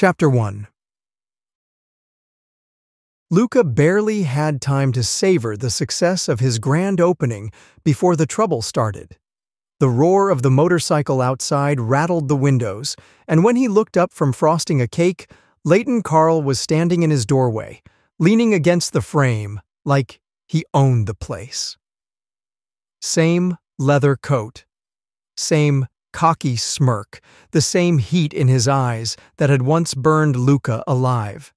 Chapter 1. Luca barely had time to savor the success of his grand opening before the trouble started. The roar of the motorcycle outside rattled the windows, and when he looked up from frosting a cake, Layton Carl was standing in his doorway, leaning against the frame like he owned the place. Same leather coat, same cocky smirk, the same heat in his eyes that had once burned Luca alive.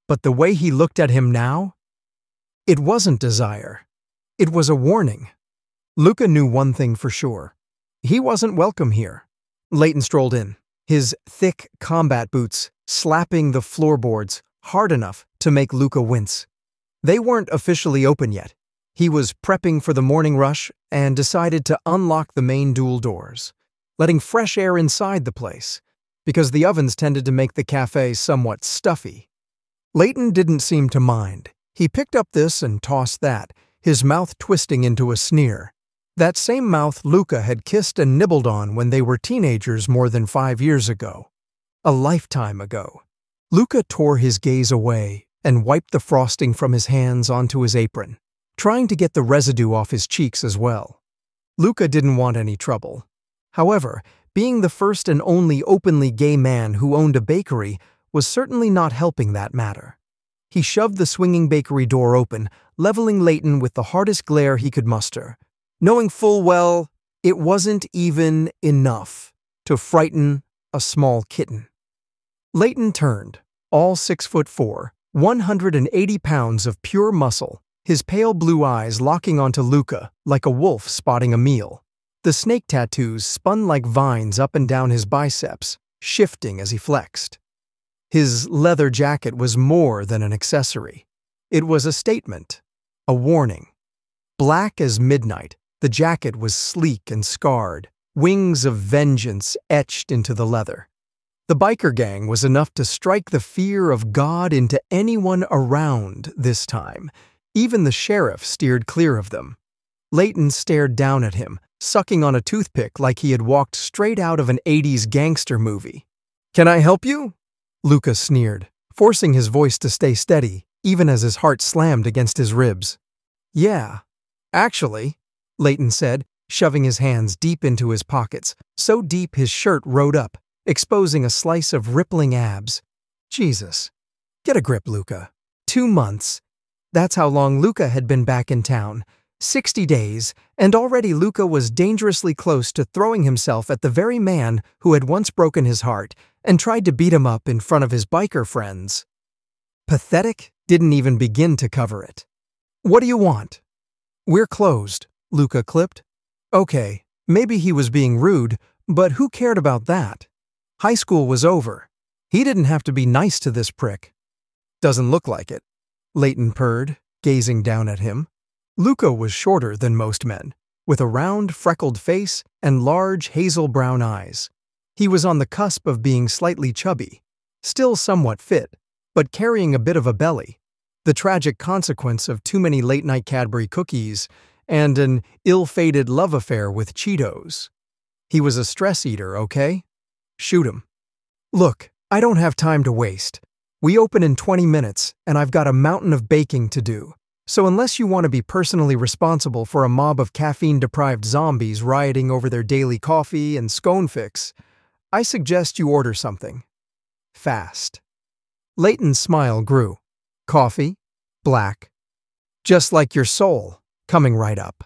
But the way he looked at him now? It wasn't desire. It was a warning. Luca knew one thing for sure. He wasn't welcome here. Layton strolled in, his thick combat boots slapping the floorboards hard enough to make Luca wince. They weren't officially open yet. He was prepping for the morning rush and decided to unlock the main dual doors, letting fresh air inside the place, because the ovens tended to make the cafe somewhat stuffy. Layton didn't seem to mind. He picked up this and tossed that, his mouth twisting into a sneer. That same mouth Luca had kissed and nibbled on when they were teenagers more than 5 years ago. A lifetime ago. Luca tore his gaze away and wiped the frosting from his hands onto his apron, trying to get the residue off his cheeks as well. Luca didn't want any trouble. However, being the first and only openly gay man who owned a bakery was certainly not helping that matter. He shoved the swinging bakery door open, leveling Layton with the hardest glare he could muster, knowing full well it wasn't even enough to frighten a small kitten. Layton turned, all 6'4", 180 pounds of pure muscle, his pale blue eyes locking onto Luca like a wolf spotting a meal. The snake tattoos spun like vines up and down his biceps, shifting as he flexed. His leather jacket was more than an accessory. It was a statement, a warning. Black as midnight, the jacket was sleek and scarred, wings of vengeance etched into the leather. The biker gang was enough to strike the fear of God into anyone around this time. Even the sheriff steered clear of them. Layton stared down at him, sucking on a toothpick like he had walked straight out of an 80s gangster movie. "Can I help you?" Luca sneered, forcing his voice to stay steady, even as his heart slammed against his ribs. "Yeah, actually," Layton said, shoving his hands deep into his pockets, so deep his shirt rode up, exposing a slice of rippling abs. Jesus. Get a grip, Luca. 2 months. That's how long Luca had been back in town. 60 days, and already Luca was dangerously close to throwing himself at the very man who had once broken his heart and tried to beat him up in front of his biker friends. Pathetic didn't even begin to cover it. "What do you want?" "We're closed," Luca clipped. Okay, maybe he was being rude, but who cared about that? High school was over. He didn't have to be nice to this prick. "Doesn't look like it," Layton purred, gazing down at him. Luca was shorter than most men, with a round, freckled face and large, hazel-brown eyes. He was on the cusp of being slightly chubby, still somewhat fit, but carrying a bit of a belly, the tragic consequence of too many late-night Cadbury cookies and an ill-fated love affair with Cheetos. He was a stress eater, okay? Shoot him. "Look, I don't have time to waste. We open in 20 minutes, and I've got a mountain of baking to do. So unless you want to be personally responsible for a mob of caffeine-deprived zombies rioting over their daily coffee and scone fix, I suggest you order something. Fast." Layton's smile grew. "Coffee? Black? Just like your soul, coming right up,"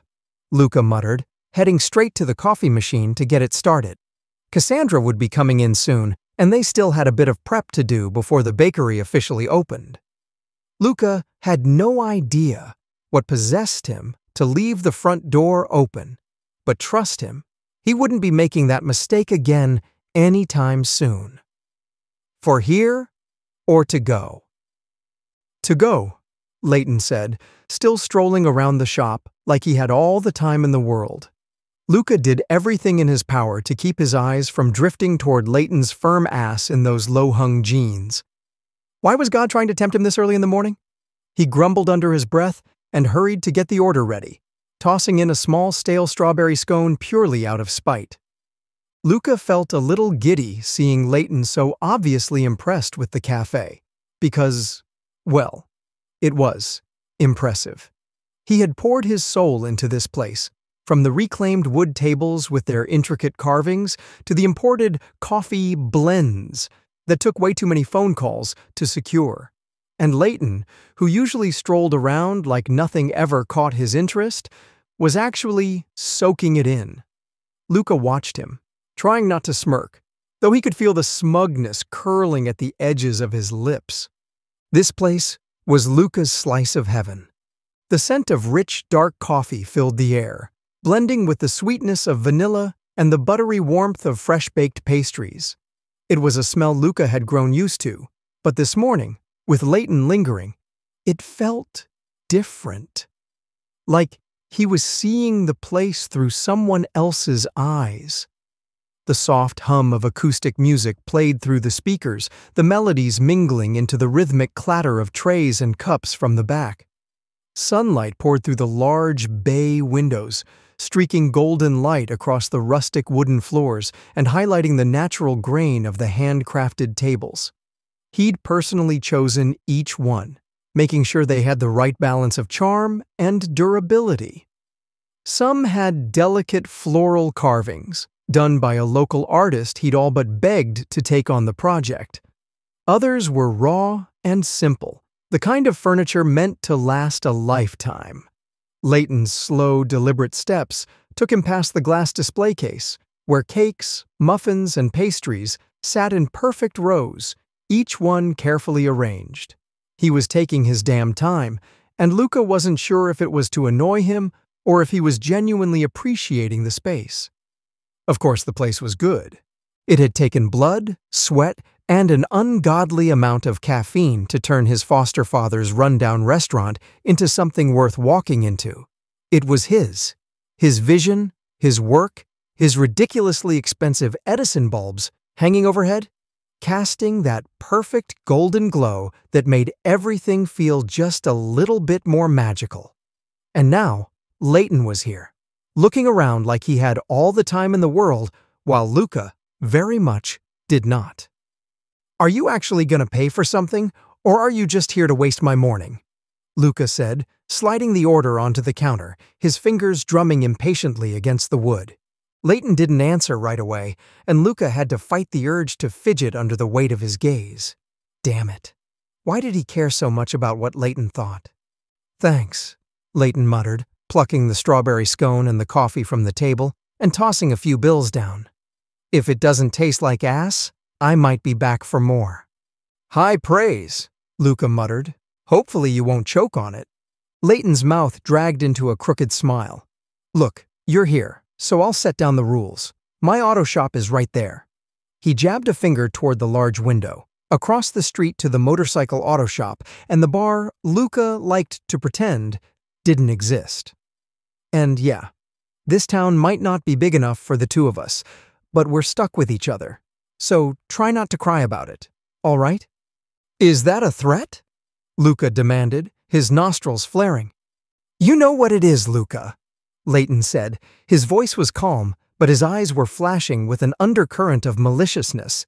Luca muttered, heading straight to the coffee machine to get it started. Cassandra would be coming in soon, and they still had a bit of prep to do before the bakery officially opened. Luca had no idea what possessed him to leave the front door open, but trust him, he wouldn't be making that mistake again anytime soon. For here or to go? "To go," Layton said, still strolling around the shop like he had all the time in the world. Luca did everything in his power to keep his eyes from drifting toward Layton's firm ass in those low-hung jeans. Why was God trying to tempt him this early in the morning? He grumbled under his breath and hurried to get the order ready, tossing in a small stale strawberry scone purely out of spite. Luca felt a little giddy seeing Layton so obviously impressed with the cafe. Because, well, it was impressive. He had poured his soul into this place, from the reclaimed wood tables with their intricate carvings to the imported coffee blends that took way too many phone calls to secure. And Layton, who usually strolled around like nothing ever caught his interest, was actually soaking it in. Luca watched him, trying not to smirk, though he could feel the smugness curling at the edges of his lips. This place was Luca's slice of heaven. The scent of rich, dark coffee filled the air, blending with the sweetness of vanilla and the buttery warmth of fresh-baked pastries. It was a smell Luca had grown used to, but this morning, with Layton lingering, it felt different. Like he was seeing the place through someone else's eyes. The soft hum of acoustic music played through the speakers, the melodies mingling into the rhythmic clatter of trays and cups from the back. Sunlight poured through the large bay windows, streaking golden light across the rustic wooden floors and highlighting the natural grain of the handcrafted tables. He'd personally chosen each one, making sure they had the right balance of charm and durability. Some had delicate floral carvings, done by a local artist he'd all but begged to take on the project. Others were raw and simple, the kind of furniture meant to last a lifetime. Layton's slow, deliberate steps took him past the glass display case, where cakes, muffins, and pastries sat in perfect rows, each one carefully arranged. He was taking his damn time, and Luca wasn't sure if it was to annoy him or if he was genuinely appreciating the space. Of course, the place was good. It had taken blood, sweat, and an ungodly amount of caffeine to turn his foster father's rundown restaurant into something worth walking into. It was his vision, his work, his ridiculously expensive Edison bulbs hanging overhead, casting that perfect golden glow that made everything feel just a little bit more magical. And now, Layton was here, looking around like he had all the time in the world, while Luca very much did not. "Are you actually going to pay for something, or are you just here to waste my morning?" Luca said, sliding the order onto the counter, his fingers drumming impatiently against the wood. Layton didn't answer right away, and Luca had to fight the urge to fidget under the weight of his gaze. Damn it. Why did he care so much about what Layton thought? "Thanks," Layton muttered, plucking the strawberry scone and the coffee from the table and tossing a few bills down. "If it doesn't taste like ass, I might be back for more." "High praise," Luca muttered. "Hopefully you won't choke on it." Layton's mouth dragged into a crooked smile. "Look, you're here, so I'll set down the rules. My auto shop is right there." He jabbed a finger toward the large window, across the street to the motorcycle auto shop and the bar Luca liked to pretend didn't exist. And yeah, this town might not be big enough for the two of us, but we're stuck with each other. So try not to cry about it, all right? "Is that a threat?" Luca demanded, his nostrils flaring. "You know what it is, Luca," Layton said. His voice was calm, but his eyes were flashing with an undercurrent of maliciousness.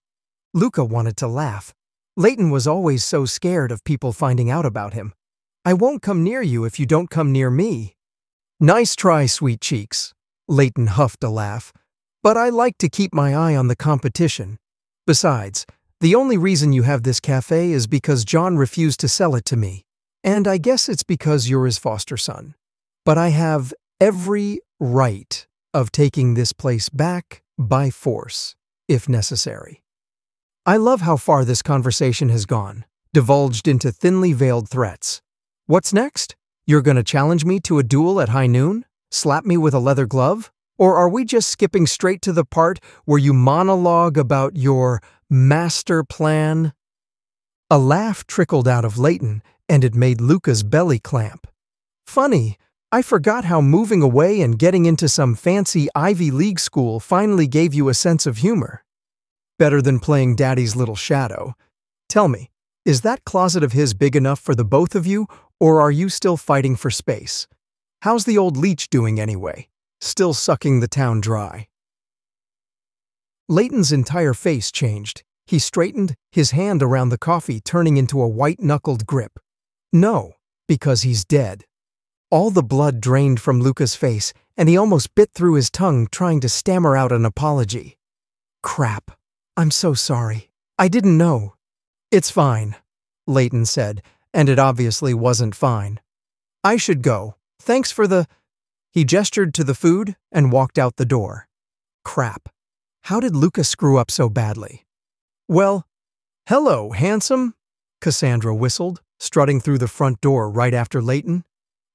Luca wanted to laugh. Layton was always so scared of people finding out about him. "I won't come near you if you don't come near me." "Nice try, sweet cheeks," Layton huffed a laugh. "But I like to keep my eye on the competition. Besides, the only reason you have this cafe is because John refused to sell it to me. And I guess it's because you're his foster son. But I have every right of taking this place back by force, if necessary." I love how far this conversation has gone, divulged into thinly veiled threats. What's next? You're gonna challenge me to a duel at high noon? Slap me with a leather glove? Or are we just skipping straight to the part where you monologue about your master plan? A laugh trickled out of Layton, and it made Luca's belly clamp. "Funny, I forgot how moving away and getting into some fancy Ivy League school finally gave you a sense of humor. Better than playing Daddy's little shadow. Tell me, is that closet of his big enough for the both of you, or are you still fighting for space? How's the old leech doing anyway? Still sucking the town dry?" Layton's entire face changed. He straightened, his hand around the coffee turning into a white-knuckled grip. No, because he's dead. All the blood drained from Luca's face, and he almost bit through his tongue trying to stammer out an apology. Crap. I'm so sorry. I didn't know. It's fine, Layton said, and it obviously wasn't fine. I should go. Thanks for the… He gestured to the food and walked out the door. Crap. How did Luca screw up so badly? Well, hello, handsome, Cassandra whistled, strutting through the front door right after Layton.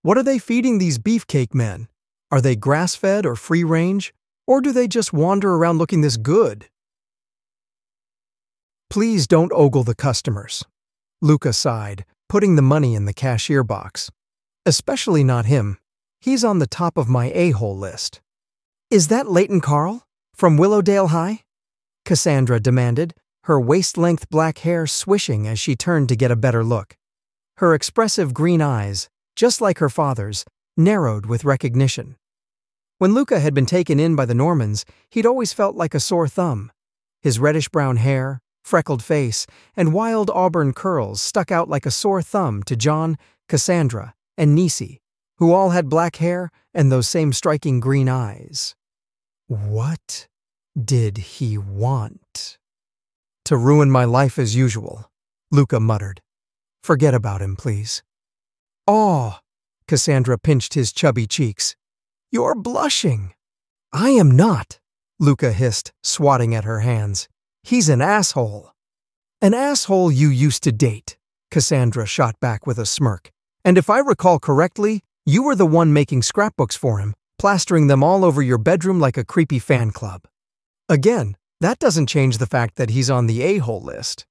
What are they feeding these beefcake men? Are they grass-fed or free-range? Or do they just wander around looking this good? Please don't ogle the customers, Luca sighed, putting the money in the cashier box. Especially not him. He's on the top of my a-hole list. Is that Layton Carl? From Willowdale High? Cassandra demanded, her waist-length black hair swishing as she turned to get a better look. Her expressive green eyes, just like her father's, narrowed with recognition. When Luca had been taken in by the Normans, he'd always felt like a sore thumb. His reddish-brown hair, freckled face, and wild auburn curls stuck out like a sore thumb to John, Cassandra, and Nisi, who all had black hair and those same striking green eyes. What did he want? To ruin my life as usual, Luca muttered. Forget about him, please. Oh, Cassandra pinched his chubby cheeks. You're blushing. I am not, Luca hissed, swatting at her hands. He's an asshole. An asshole you used to date, Cassandra shot back with a smirk. And if I recall correctly, you were the one making scrapbooks for him, plastering them all over your bedroom like a creepy fan club. Again, that doesn't change the fact that he's on the a-hole list.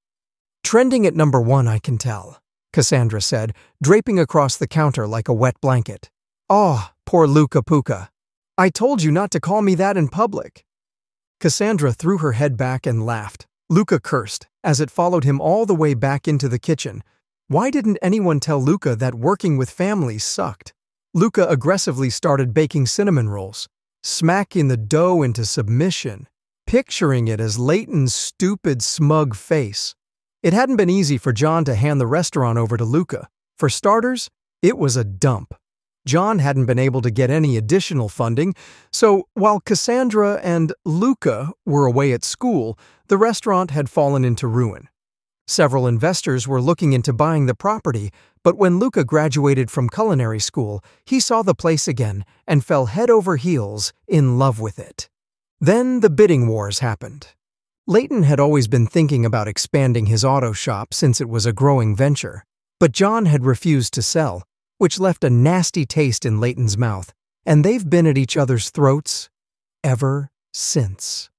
Trending at number 1, I can tell, Cassandra said, draping across the counter like a wet blanket. Oh, poor Luca Puca. I told you not to call me that in public. Cassandra threw her head back and laughed. Luca cursed, as it followed him all the way back into the kitchen. Why didn't anyone tell Luca that working with families sucked? Luca aggressively started baking cinnamon rolls, smacking the dough into submission, picturing it as Layton's stupid, smug face. It hadn't been easy for John to hand the restaurant over to Luca. For starters, it was a dump. John hadn't been able to get any additional funding, so while Cassandra and Luca were away at school, the restaurant had fallen into ruin. Several investors were looking into buying the property, but when Luca graduated from culinary school, he saw the place again and fell head over heels in love with it. Then the bidding wars happened. Layton had always been thinking about expanding his auto shop since it was a growing venture, but John had refused to sell, which left a nasty taste in Layton's mouth, and they've been at each other's throats ever since.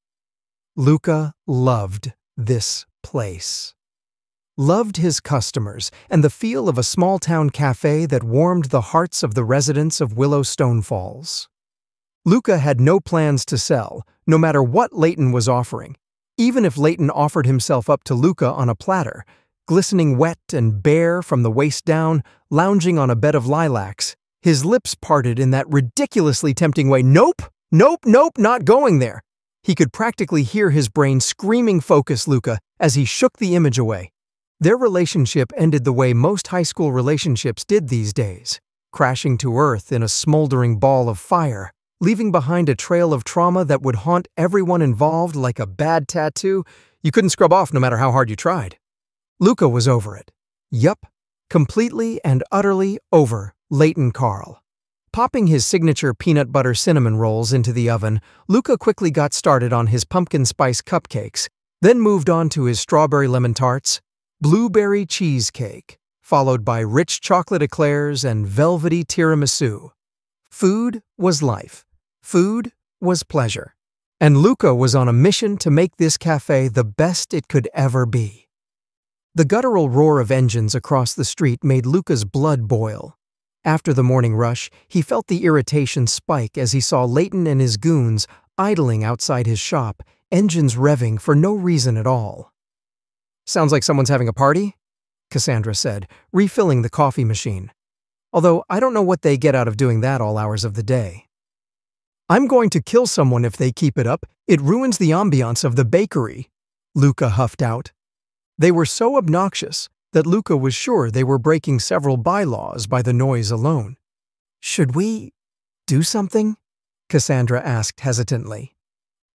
Luca loved this place. Loved his customers and the feel of a small-town cafe that warmed the hearts of the residents of Willowstone Falls. Luca had no plans to sell, no matter what Layton was offering. Even if Layton offered himself up to Luca on a platter, glistening wet and bare from the waist down, lounging on a bed of lilacs, his lips parted in that ridiculously tempting way. Nope, nope, nope, not going there. He could practically hear his brain screaming, "Focus, Luca," as he shook the image away. Their relationship ended the way most high school relationships did these days, crashing to earth in a smoldering ball of fire, leaving behind a trail of trauma that would haunt everyone involved like a bad tattoo you couldn't scrub off no matter how hard you tried. Luca was over it. Yup, completely and utterly over Layton Carl. Popping his signature peanut butter cinnamon rolls into the oven, Luca quickly got started on his pumpkin spice cupcakes, then moved on to his strawberry lemon tarts, blueberry cheesecake, followed by rich chocolate eclairs and velvety tiramisu. Food was life. Food was pleasure. And Luca was on a mission to make this cafe the best it could ever be. The guttural roar of engines across the street made Luca's blood boil. After the morning rush, he felt the irritation spike as he saw Layton and his goons idling outside his shop, engines revving for no reason at all. "Sounds like someone's having a party," Cassandra said, refilling the coffee machine. "Although I don't know what they get out of doing that all hours of the day." I'm going to kill someone if they keep it up. It ruins the ambiance of the bakery, Luca huffed out. They were so obnoxious that Luca was sure they were breaking several bylaws by the noise alone. Should we do something? Cassandra asked hesitantly.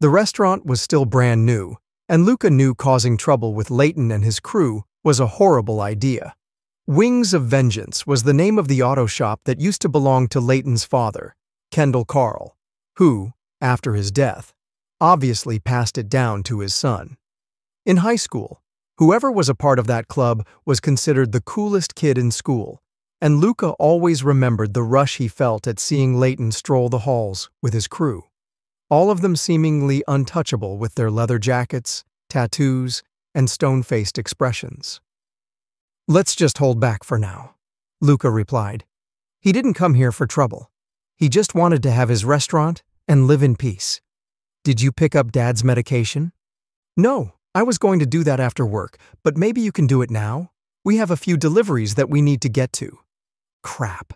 The restaurant was still brand new, and Luca knew causing trouble with Layton and his crew was a horrible idea. Wings of Vengeance was the name of the auto shop that used to belong to Layton's father, Kendall Carl, who, after his death, obviously passed it down to his son. In high school, whoever was a part of that club was considered the coolest kid in school, and Luca always remembered the rush he felt at seeing Layton stroll the halls with his crew, all of them seemingly untouchable with their leather jackets, tattoos, and stone-faced expressions. Let's just hold back for now, Luca replied. He didn't come here for trouble. He just wanted to have his restaurant and live in peace. Did you pick up Dad's medication? No, I was going to do that after work, but maybe you can do it now? We have a few deliveries that we need to get to. Crap.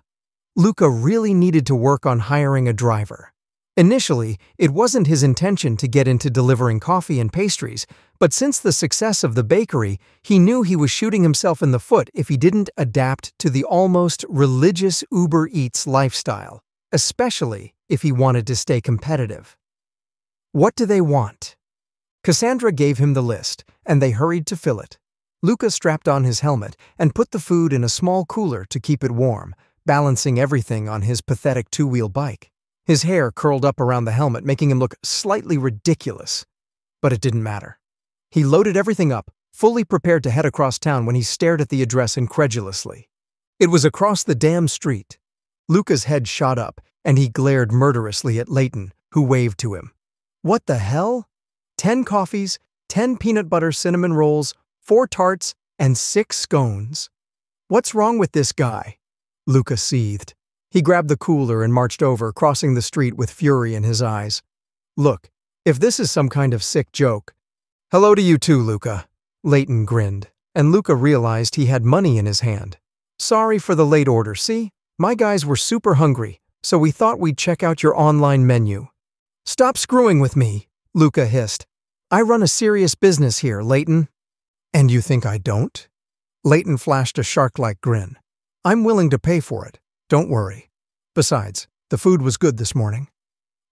Luca really needed to work on hiring a driver. Initially, it wasn't his intention to get into delivering coffee and pastries, but since the success of the bakery, he knew he was shooting himself in the foot if he didn't adapt to the almost religious Uber Eats lifestyle, especially if he wanted to stay competitive. What do they want? Cassandra gave him the list, and they hurried to fill it. Luca strapped on his helmet and put the food in a small cooler to keep it warm, balancing everything on his pathetic two-wheel bike. His hair curled up around the helmet, making him look slightly ridiculous. But it didn't matter. He loaded everything up, fully prepared to head across town when he stared at the address incredulously. It was across the damn street. Luca's head shot up, and he glared murderously at Layton, who waved to him. What the hell? 10 coffees, 10 peanut butter cinnamon rolls, 4 tarts, and 6 scones. What's wrong with this guy? Luca seethed. He grabbed the cooler and marched over, crossing the street with fury in his eyes. Look, if this is some kind of sick joke. Hello to you too, Luca. Layton grinned, and Luca realized he had money in his hand. Sorry for the late order, see? My guys were super hungry, so we thought we'd check out your online menu. Stop screwing with me, Luca hissed. I run a serious business here, Layton. And you think I don't? Layton flashed a shark-like grin. I'm willing to pay for it. Don't worry. Besides, the food was good this morning.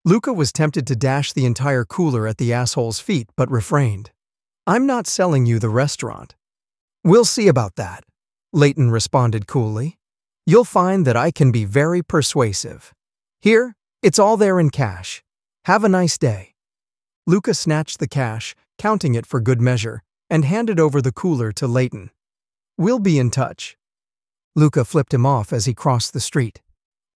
Luca was tempted to dash the entire cooler at the asshole's feet, but refrained. I'm not selling you the restaurant. We'll see about that, Layton responded coolly. You'll find that I can be very persuasive. Here, it's all there in cash. Have a nice day. Luca snatched the cash, counting it for good measure, and handed over the cooler to Layton. We'll be in touch. Luca flipped him off as he crossed the street.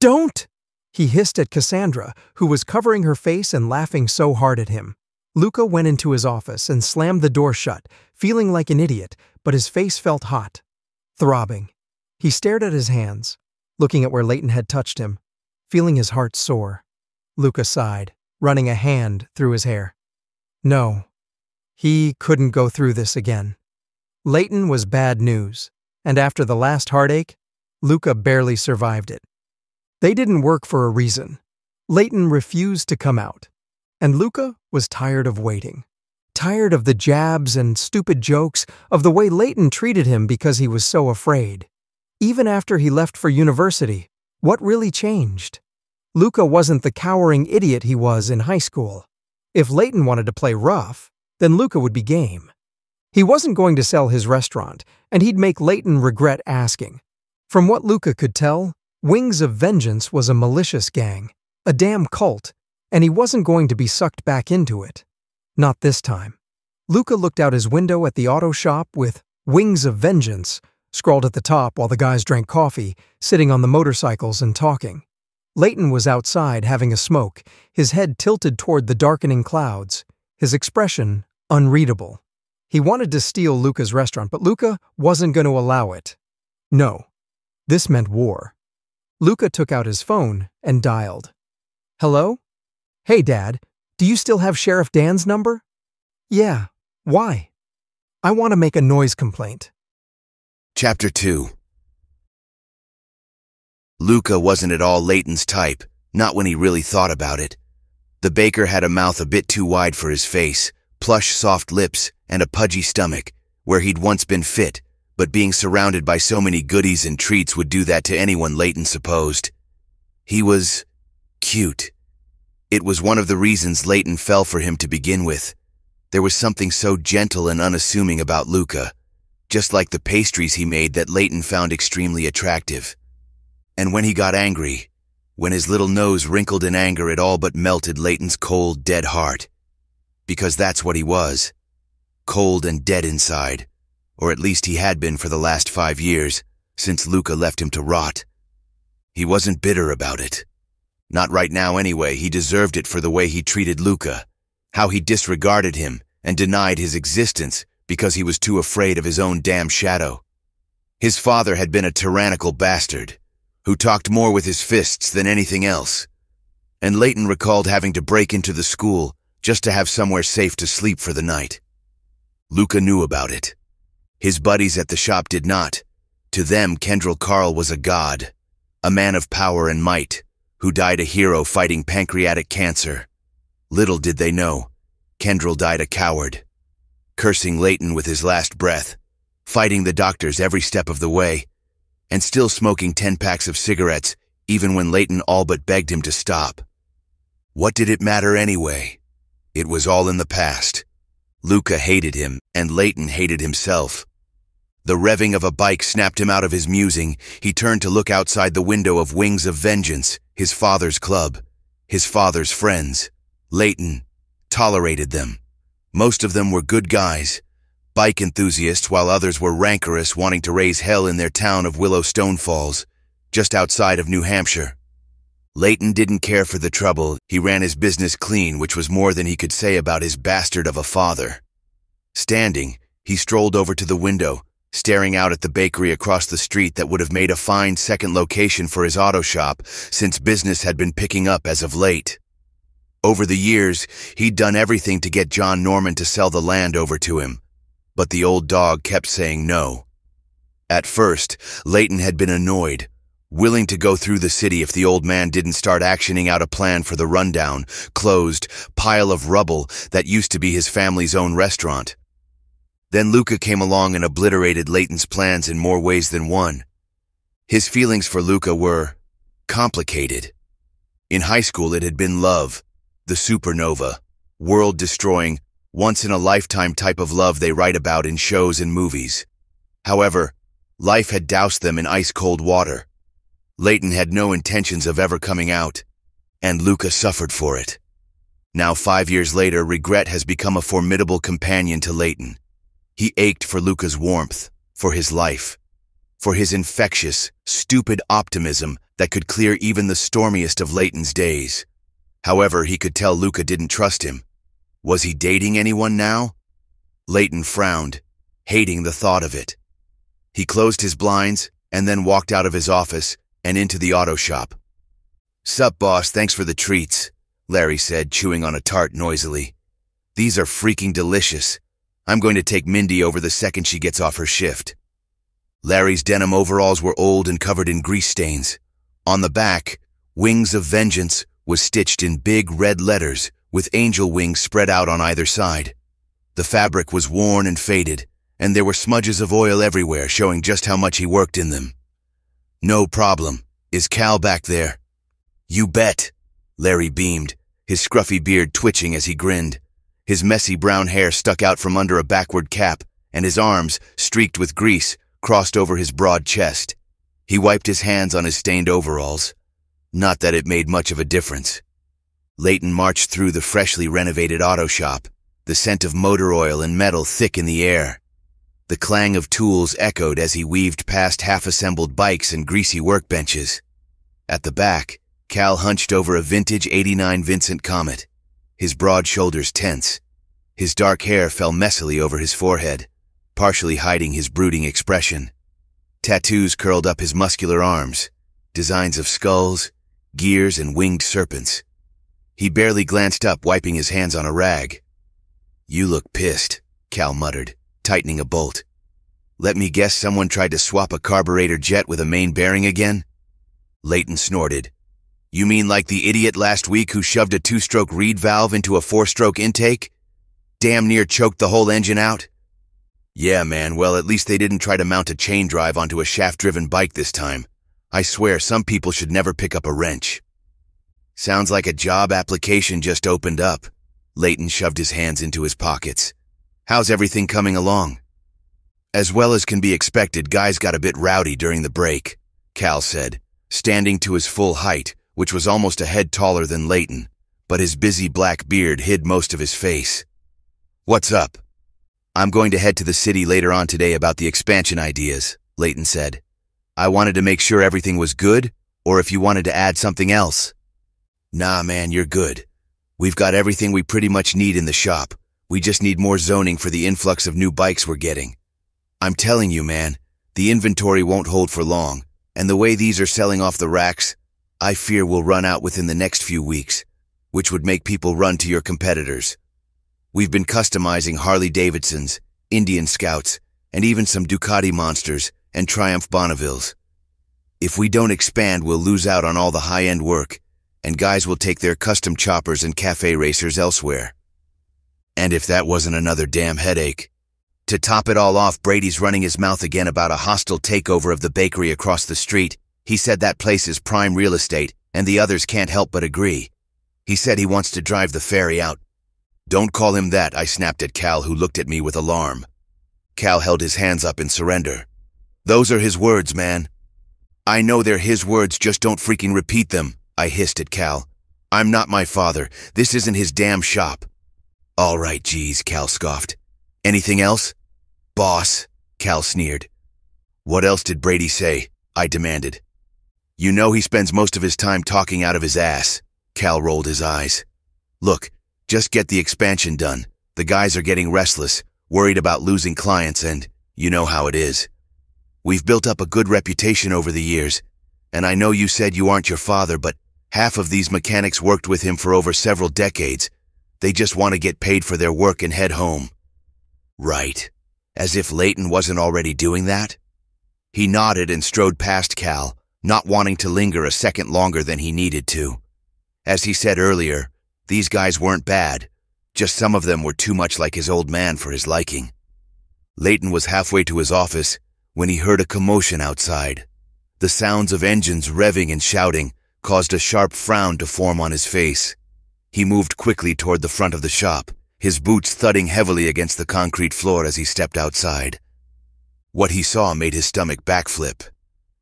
Don't! He hissed at Cassandra, who was covering her face and laughing so hard at him. Luca went into his office and slammed the door shut, feeling like an idiot, but his face felt hot, throbbing. He stared at his hands, looking at where Layton had touched him, feeling his heart soar. Luca sighed, running a hand through his hair. No, he couldn't go through this again. Layton was bad news, and after the last heartache, Luca barely survived it. They didn't work for a reason. Layton refused to come out, and Luca was tired of waiting. Tired of the jabs and stupid jokes, of the way Layton treated him because he was so afraid. Even after he left for university, what really changed? Luca wasn't the cowering idiot he was in high school. If Layton wanted to play rough, then Luca would be game. He wasn't going to sell his restaurant, and he'd make Layton regret asking. From what Luca could tell, Wings of Vengeance was a malicious gang, a damn cult, and he wasn't going to be sucked back into it. Not this time. Luca looked out his window at the auto shop with Wings of Vengeance scrawled at the top while the guys drank coffee, sitting on the motorcycles and talking. Layton was outside having a smoke, his head tilted toward the darkening clouds, his expression unreadable. He wanted to steal Luca's restaurant, but Luca wasn't going to allow it. No, this meant war. Luca took out his phone and dialed. Hello? Hey, Dad, do you still have Sheriff Dan's number? Yeah, why? I want to make a noise complaint. Chapter 2. Luca wasn't at all Layton's type, not when he really thought about it. The baker had a mouth a bit too wide for his face, plush soft lips, and a pudgy stomach, where he'd once been fit, but being surrounded by so many goodies and treats would do that to anyone, Layton supposed. He was cute. It was one of the reasons Layton fell for him to begin with. There was something so gentle and unassuming about Luca, just like the pastries he made, that Layton found extremely attractive. And when he got angry, when his little nose wrinkled in anger, it all but melted Layton's cold, dead heart. Because that's what he was. Cold and dead inside. Or at least he had been for the last 5 years, since Luca left him to rot. He wasn't bitter about it. Not right now anyway. He deserved it for the way he treated Luca, how he disregarded him and denied his existence because he was too afraid of his own damn shadow. His father had been a tyrannical bastard, who talked more with his fists than anything else. And Layton recalled having to break into the school just to have somewhere safe to sleep for the night. Luca knew about it. His buddies at the shop did not. To them, Kendall Carl was a god, a man of power and might, who died a hero fighting pancreatic cancer. Little did they know, Kendall died a coward, cursing Layton with his last breath, fighting the doctors every step of the way, and still smoking 10 packs of cigarettes even when Layton all but begged him to stop. What did it matter anyway? It was all in the past. Luca hated him, and Layton hated himself. The revving of a bike snapped him out of his musing. He turned to look outside the window of Wings of Vengeance, his father's club, his father's friends. Layton tolerated them. Most of them were good guys, bike enthusiasts, while others were rancorous, wanting to raise hell in their town of Willowstone Falls, just outside of New Hampshire. Layton didn't care for the trouble. He ran his business clean, which was more than he could say about his bastard of a father. Standing, he strolled over to the window, staring out at the bakery across the street that would have made a fine second location for his auto shop, since business had been picking up as of late. Over the years, he'd done everything to get John Norman to sell the land over to him, but the old dog kept saying no. At first, Layton had been annoyed, willing to go through the city if the old man didn't start actioning out a plan for the rundown, closed pile of rubble that used to be his family's own restaurant. Then Luca came along and obliterated Layton's plans in more ways than one. His feelings for Luca were complicated. In high school, it had been love, the supernova, world-destroying, once-in-a-lifetime type of love they write about in shows and movies. However, life had doused them in ice-cold water. Layton had no intentions of ever coming out, and Luca suffered for it. Now, 5 years later, regret has become a formidable companion to Layton. He ached for Luca's warmth, for his life, for his infectious, stupid optimism that could clear even the stormiest of Layton's days. However, he could tell Luca didn't trust him. Was he dating anyone now? Layton frowned, hating the thought of it. He closed his blinds and then walked out of his office and into the auto shop. "Sup, boss, thanks for the treats," Larry said, chewing on a tart noisily. "These are freaking delicious. I'm going to take Mindy over the second she gets off her shift." Larry's denim overalls were old and covered in grease stains. On the back, Wings of Vengeance was stitched in big red letters with angel wings spread out on either side. The fabric was worn and faded, and there were smudges of oil everywhere, showing just how much he worked in them. "No problem. Is Cal back there?" "You bet." Larry beamed, his scruffy beard twitching as he grinned. His messy brown hair stuck out from under a backward cap, and his arms, streaked with grease, crossed over his broad chest. He wiped his hands on his stained overalls. Not that it made much of a difference. Layton marched through the freshly renovated auto shop, the scent of motor oil and metal thick in the air. The clang of tools echoed as he weaved past half-assembled bikes and greasy workbenches. At the back, Cal hunched over a vintage '89 Vincent Comet, his broad shoulders tense. His dark hair fell messily over his forehead, partially hiding his brooding expression. Tattoos curled up his muscular arms, designs of skulls, gears, and winged serpents. He barely glanced up, wiping his hands on a rag. "You look pissed," Cal muttered, tightening a bolt. "Let me guess someone tried to swap a carburetor jet with a main bearing again?" Layton snorted. You mean like the idiot last week who shoved a 2-stroke reed valve into a 4-stroke intake? Damn near choked the whole engine out? Yeah, man, well, at least they didn't try to mount a chain drive onto a shaft-driven bike this time. I swear, some people should never pick up a wrench. Sounds like a job application just opened up. Layton shoved his hands into his pockets. How's everything coming along? As well as can be expected, guys got a bit rowdy during the break, Cal said, standing to his full height, which was almost a head taller than Layton, but his busy black beard hid most of his face. What's up? I'm going to head to the city later on today about the expansion ideas, Layton said. I wanted to make sure everything was good, or if you wanted to add something else. Nah, man, you're good. We've got everything we pretty much need in the shop. We just need more zoning for the influx of new bikes we're getting. I'm telling you, man, the inventory won't hold for long, and the way these are selling off the racks, I fear will run out within the next few weeks, which would make people run to your competitors. We've been customizing Harley-Davidsons, Indian Scouts, and even some Ducati Monsters and Triumph Bonnevilles. If we don't expand, we'll lose out on all the high-end work, and guys will take their custom choppers and cafe racers elsewhere. And if that wasn't another damn headache. To top it all off, Brady's running his mouth again about a hostile takeover of the bakery across the street. He said that place is prime real estate, and the others can't help but agree. He said he wants to drive the ferry out. Don't call him that, I snapped at Cal, who looked at me with alarm. Cal held his hands up in surrender. Those are his words, man. I know they're his words, just don't freaking repeat them, I hissed at Cal. I'm not my father. This isn't his damn shop. All right, geez, Cal scoffed. Anything else? Boss, Cal sneered. What else did Brady say? I demanded. You know he spends most of his time talking out of his ass. Cal rolled his eyes. Look, just get the expansion done. The guys are getting restless, worried about losing clients, and you know how it is. We've built up a good reputation over the years, and I know you said you aren't your father, but half of these mechanics worked with him for over several decades. They just want to get paid for their work and head home. Right. As if Layton wasn't already doing that? He nodded and strode past Cal, not wanting to linger a second longer than he needed to. As he said earlier, these guys weren't bad, just some of them were too much like his old man for his liking. Layton was halfway to his office when he heard a commotion outside. The sounds of engines revving and shouting caused a sharp frown to form on his face. He moved quickly toward the front of the shop, his boots thudding heavily against the concrete floor as he stepped outside. What he saw made his stomach backflip.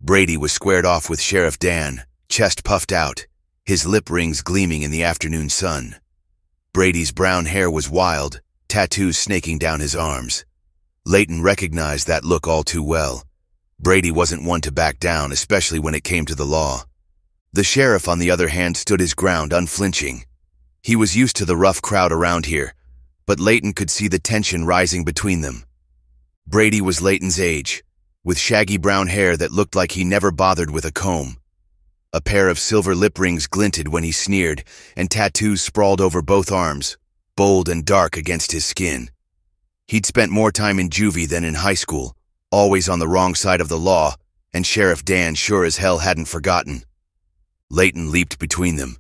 Brady was squared off with Sheriff Dan, chest puffed out, his lip rings gleaming in the afternoon sun. Brady's brown hair was wild, tattoos snaking down his arms. Layton recognized that look all too well. Brady wasn't one to back down, especially when it came to the law. The sheriff, on the other hand, stood his ground, unflinching. He was used to the rough crowd around here, but Layton could see the tension rising between them. Brady was Layton's age, with shaggy brown hair that looked like he never bothered with a comb. A pair of silver lip rings glinted when he sneered, and tattoos sprawled over both arms, bold and dark against his skin. He'd spent more time in juvie than in high school, always on the wrong side of the law, and Sheriff Dan sure as hell hadn't forgotten. Layton leaped between them.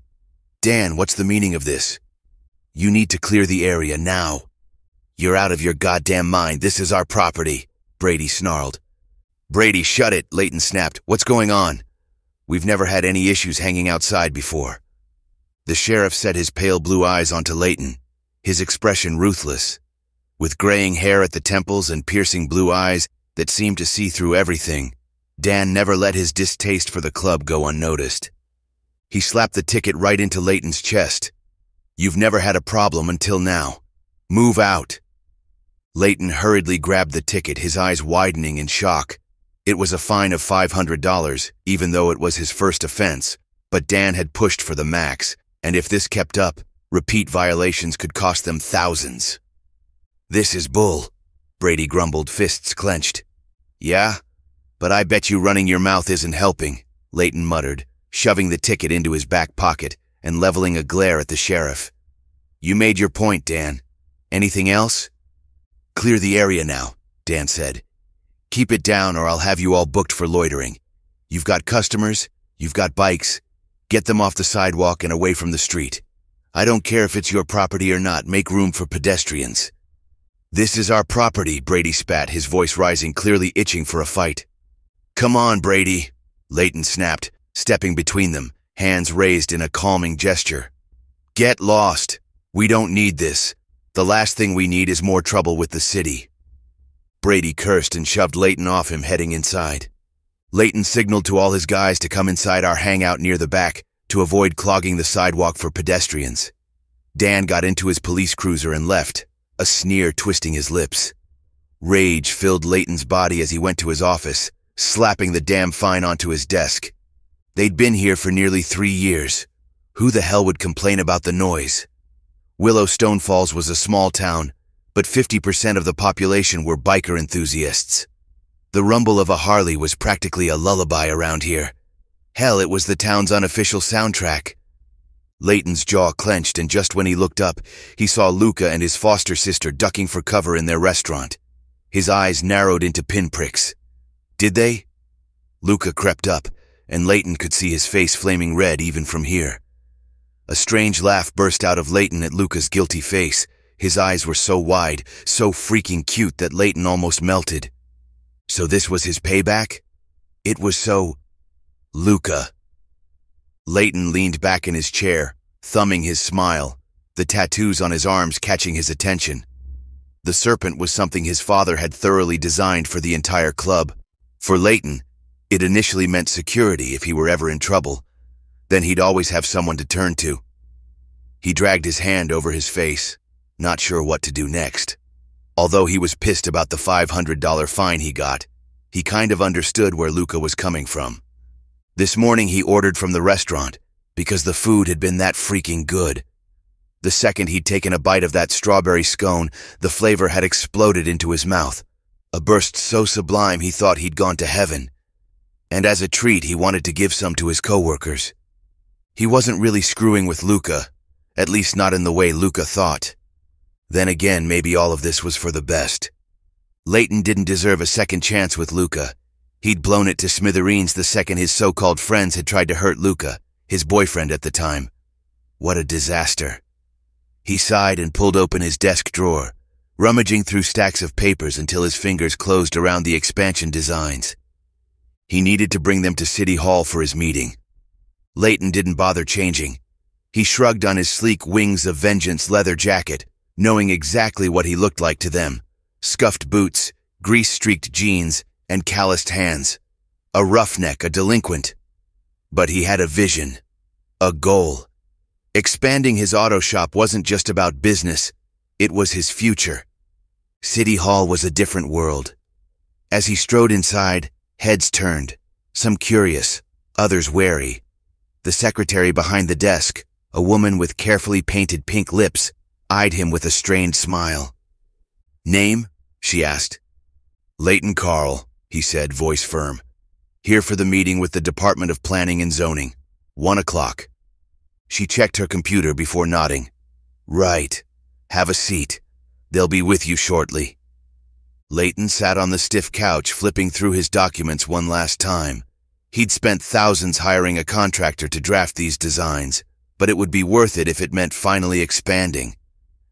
Dan, what's the meaning of this? You need to clear the area now. You're out of your goddamn mind. This is our property, Brady snarled. Brady, shut it, Layton snapped. What's going on? We've never had any issues hanging outside before. The sheriff set his pale blue eyes onto Layton, his expression ruthless. With graying hair at the temples and piercing blue eyes that seemed to see through everything, Dan never let his distaste for the club go unnoticed. He slapped the ticket right into Layton's chest. You've never had a problem until now. Move out. Layton hurriedly grabbed the ticket, his eyes widening in shock. It was a fine of $500, even though it was his first offense, but Dan had pushed for the max, and if this kept up, repeat violations could cost them thousands. This is bull, Brady grumbled, fists clenched. Yeah? But I bet you running your mouth isn't helping, Layton muttered, shoving the ticket into his back pocket and leveling a glare at the sheriff. You made your point, Dan. Anything else? Clear the area now, Dan said. Keep it down or I'll have you all booked for loitering. You've got customers, you've got bikes. Get them off the sidewalk and away from the street. I don't care if it's your property or not, make room for pedestrians. This is our property, Brady spat, his voice rising, clearly itching for a fight. Come on, Brady, Layton snapped, stepping between them, hands raised in a calming gesture. Get lost. We don't need this. The last thing we need is more trouble with the city. Brady cursed and shoved Layton off him, heading inside. Layton signaled to all his guys to come inside our hangout near the back to avoid clogging the sidewalk for pedestrians. Dan got into his police cruiser and left, a sneer twisting his lips. Rage filled Layton's body as he went to his office, slapping the damn fine onto his desk. They'd been here for nearly 3 years. Who the hell would complain about the noise? Willowstone Falls was a small town, but 50% of the population were biker enthusiasts. The rumble of a Harley was practically a lullaby around here. Hell, it was the town's unofficial soundtrack. Layton's jaw clenched, and just when he looked up, he saw Luca and his foster sister ducking for cover in their restaurant. His eyes narrowed into pinpricks. Did they? Luca crept up, and Layton could see his face flaming red even from here. A strange laugh burst out of Layton at Luca's guilty face. His eyes were so wide, so freaking cute that Layton almost melted. So this was his payback? It was so... Luca. Layton leaned back in his chair, thumbing his smile, the tattoos on his arms catching his attention. The serpent was something his father had thoroughly designed for the entire club. For Layton, it initially meant security if he were ever in trouble. Then he'd always have someone to turn to. He dragged his hand over his face, not sure what to do next. Although he was pissed about the $500 fine he got, he kind of understood where Luca was coming from. This morning he ordered from the restaurant because the food had been that freaking good. The second he'd taken a bite of that strawberry scone, the flavor had exploded into his mouth. A burst so sublime he thought he'd gone to heaven. And as a treat, he wanted to give some to his coworkers. He wasn't really screwing with Luca, at least not in the way Luca thought. Then again, maybe all of this was for the best. Layton didn't deserve a second chance with Luca. He'd blown it to smithereens the second his so-called friends had tried to hurt Luca, his boyfriend at the time. What a disaster. He sighed and pulled open his desk drawer, rummaging through stacks of papers until his fingers closed around the expansion designs. He needed to bring them to City Hall for his meeting. Layton didn't bother changing. He shrugged on his sleek Wings of Vengeance leather jacket, knowing exactly what he looked like to them. Scuffed boots, grease-streaked jeans, and calloused hands. A roughneck, a delinquent. But he had a vision, a goal. Expanding his auto shop wasn't just about business, it was his future. City Hall was a different world. As he strode inside, heads turned, some curious, others wary. The secretary behind the desk, a woman with carefully painted pink lips, eyed him with a strained smile. "Name?" she asked. "Layton Carl," he said, voice firm. "Here for the meeting with the Department of Planning and Zoning. 1 o'clock. She checked her computer before nodding. "Right. Have a seat. They'll be with you shortly." Layton sat on the stiff couch, flipping through his documents one last time. He'd spent thousands hiring a contractor to draft these designs, but it would be worth it if it meant finally expanding.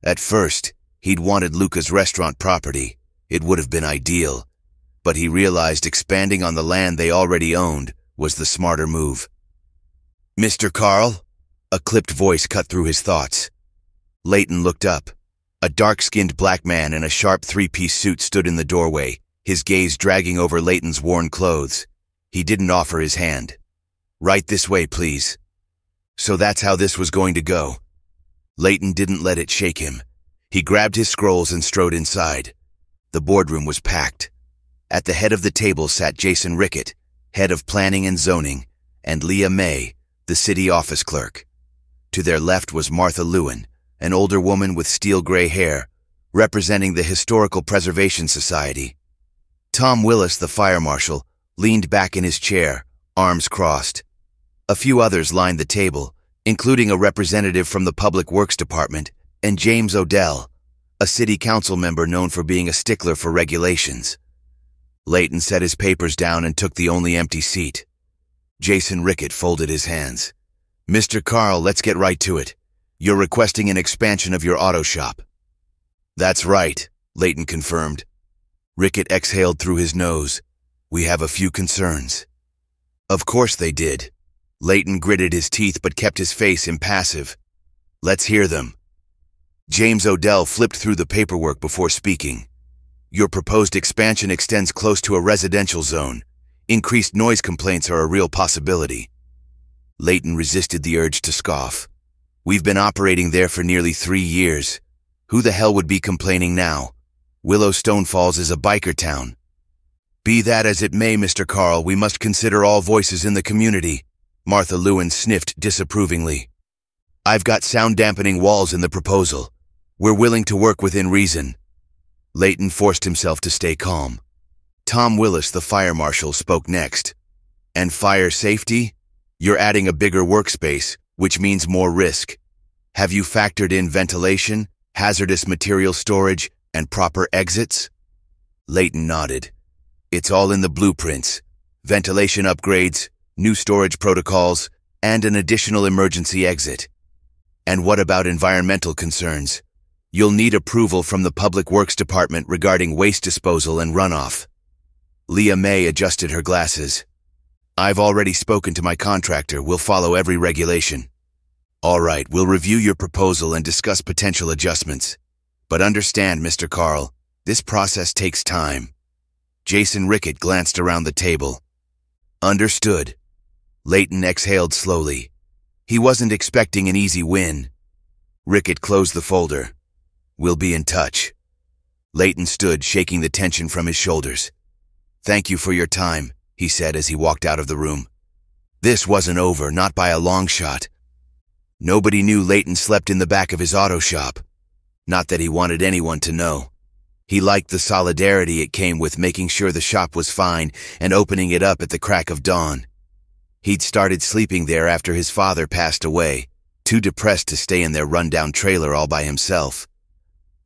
At first, he'd wanted Luca's restaurant property. It would have been ideal. But he realized expanding on the land they already owned was the smarter move. "Mr. Carl?" A clipped voice cut through his thoughts. Layton looked up. A dark-skinned black man in a sharp three-piece suit stood in the doorway, his gaze dragging over Layton's worn clothes. He didn't offer his hand. "Right this way, please." So that's how this was going to go. Layton didn't let it shake him. He grabbed his scrolls and strode inside. The boardroom was packed. At the head of the table sat Jason Rickett, head of planning and zoning, and Leah May, the city office clerk. To their left was Martha Lewin, an older woman with steel-gray hair, representing the Historical Preservation Society. Tom Willis, the fire marshal, leaned back in his chair, arms crossed. A few others lined the table, including a representative from the Public Works Department, and James Odell, a city council member known for being a stickler for regulations. Layton set his papers down and took the only empty seat. Jason Rickett folded his hands. Mr. Carl, let's get right to it. You're requesting an expansion of your auto shop. That's right, Layton confirmed. Rickett exhaled through his nose. We have a few concerns. Of course they did. Layton gritted his teeth but kept his face impassive. Let's hear them. James Odell flipped through the paperwork before speaking. Your proposed expansion extends close to a residential zone. Increased noise complaints are a real possibility. Layton resisted the urge to scoff. We've been operating there for nearly 3 years. Who the hell would be complaining now? Willowstone Falls is a biker town. Be that as it may, Mr. Carl, we must consider all voices in the community. Martha Lewin sniffed disapprovingly. I've got sound-dampening walls in the proposal. We're willing to work within reason. Layton forced himself to stay calm. Tom Willis, the fire marshal, spoke next. And fire safety? You're adding a bigger workspace, which means more risk. Have you factored in ventilation, hazardous material storage, and proper exits? Layton nodded. It's all in the blueprints. Ventilation upgrades, new storage protocols, and an additional emergency exit. And what about environmental concerns? You'll need approval from the Public Works Department regarding waste disposal and runoff. Leah May adjusted her glasses. I've already spoken to my contractor. We'll follow every regulation. All right, we'll review your proposal and discuss potential adjustments. But understand, Mr. Carl, this process takes time. Jason Rickett glanced around the table. Understood. Layton exhaled slowly. He wasn't expecting an easy win. Rickett closed the folder. We'll be in touch. Layton stood, shaking the tension from his shoulders. Thank you for your time, he said as he walked out of the room. This wasn't over, not by a long shot. Nobody knew Layton slept in the back of his auto shop. Not that he wanted anyone to know. He liked the solidarity it came with making sure the shop was fine and opening it up at the crack of dawn. He'd started sleeping there after his father passed away, too depressed to stay in their rundown trailer all by himself.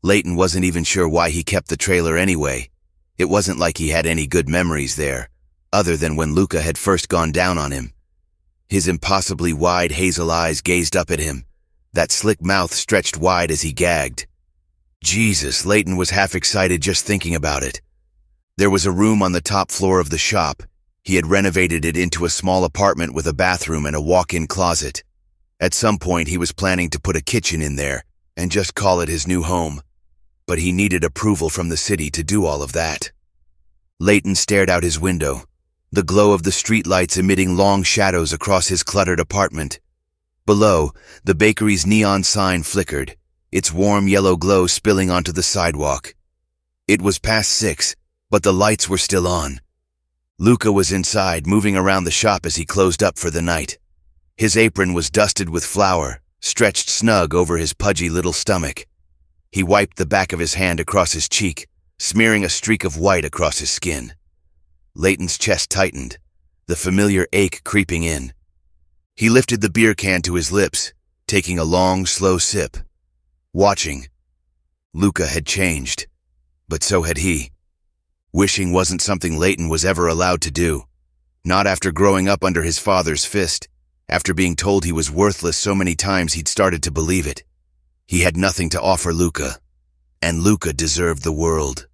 Layton wasn't even sure why he kept the trailer anyway. It wasn't like he had any good memories there, other than when Luca had first gone down on him. His impossibly wide hazel eyes gazed up at him. That slick mouth stretched wide as he gagged. Jesus, Layton was half excited just thinking about it. There was a room on the top floor of the shop. He had renovated it into a small apartment with a bathroom and a walk-in closet. At some point, he was planning to put a kitchen in there and just call it his new home. But he needed approval from the city to do all of that. Layton stared out his window, the glow of the streetlights emitting long shadows across his cluttered apartment. Below, the bakery's neon sign flickered, its warm yellow glow spilling onto the sidewalk. It was past 6, but the lights were still on. Luca was inside, moving around the shop as he closed up for the night. His apron was dusted with flour, stretched snug over his pudgy little stomach. He wiped the back of his hand across his cheek, smearing a streak of white across his skin. Layton's chest tightened, the familiar ache creeping in. He lifted the beer can to his lips, taking a long, slow sip. Watching. Luca had changed, but so had he. Wishing wasn't something Layton was ever allowed to do. Not after growing up under his father's fist, after being told he was worthless so many times he'd started to believe it. He had nothing to offer Luca, and Luca deserved the world.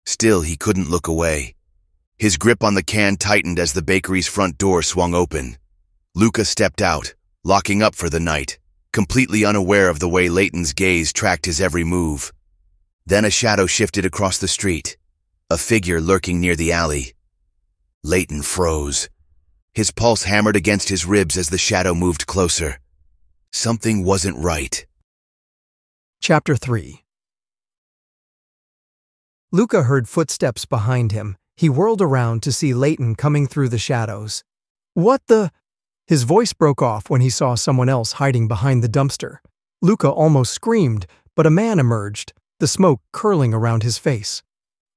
Still, he couldn't look away. His grip on the can tightened as the bakery's front door swung open. Luca stepped out, locking up for the night, completely unaware of the way Layton's gaze tracked his every move. Then a shadow shifted across the street, a figure lurking near the alley. Layton froze. His pulse hammered against his ribs as the shadow moved closer. Something wasn't right. Chapter 3. Luca heard footsteps behind him. He whirled around to see Layton coming through the shadows. What the? His voice broke off when he saw someone else hiding behind the dumpster. Luca almost screamed, but a man emerged, the smoke curling around his face.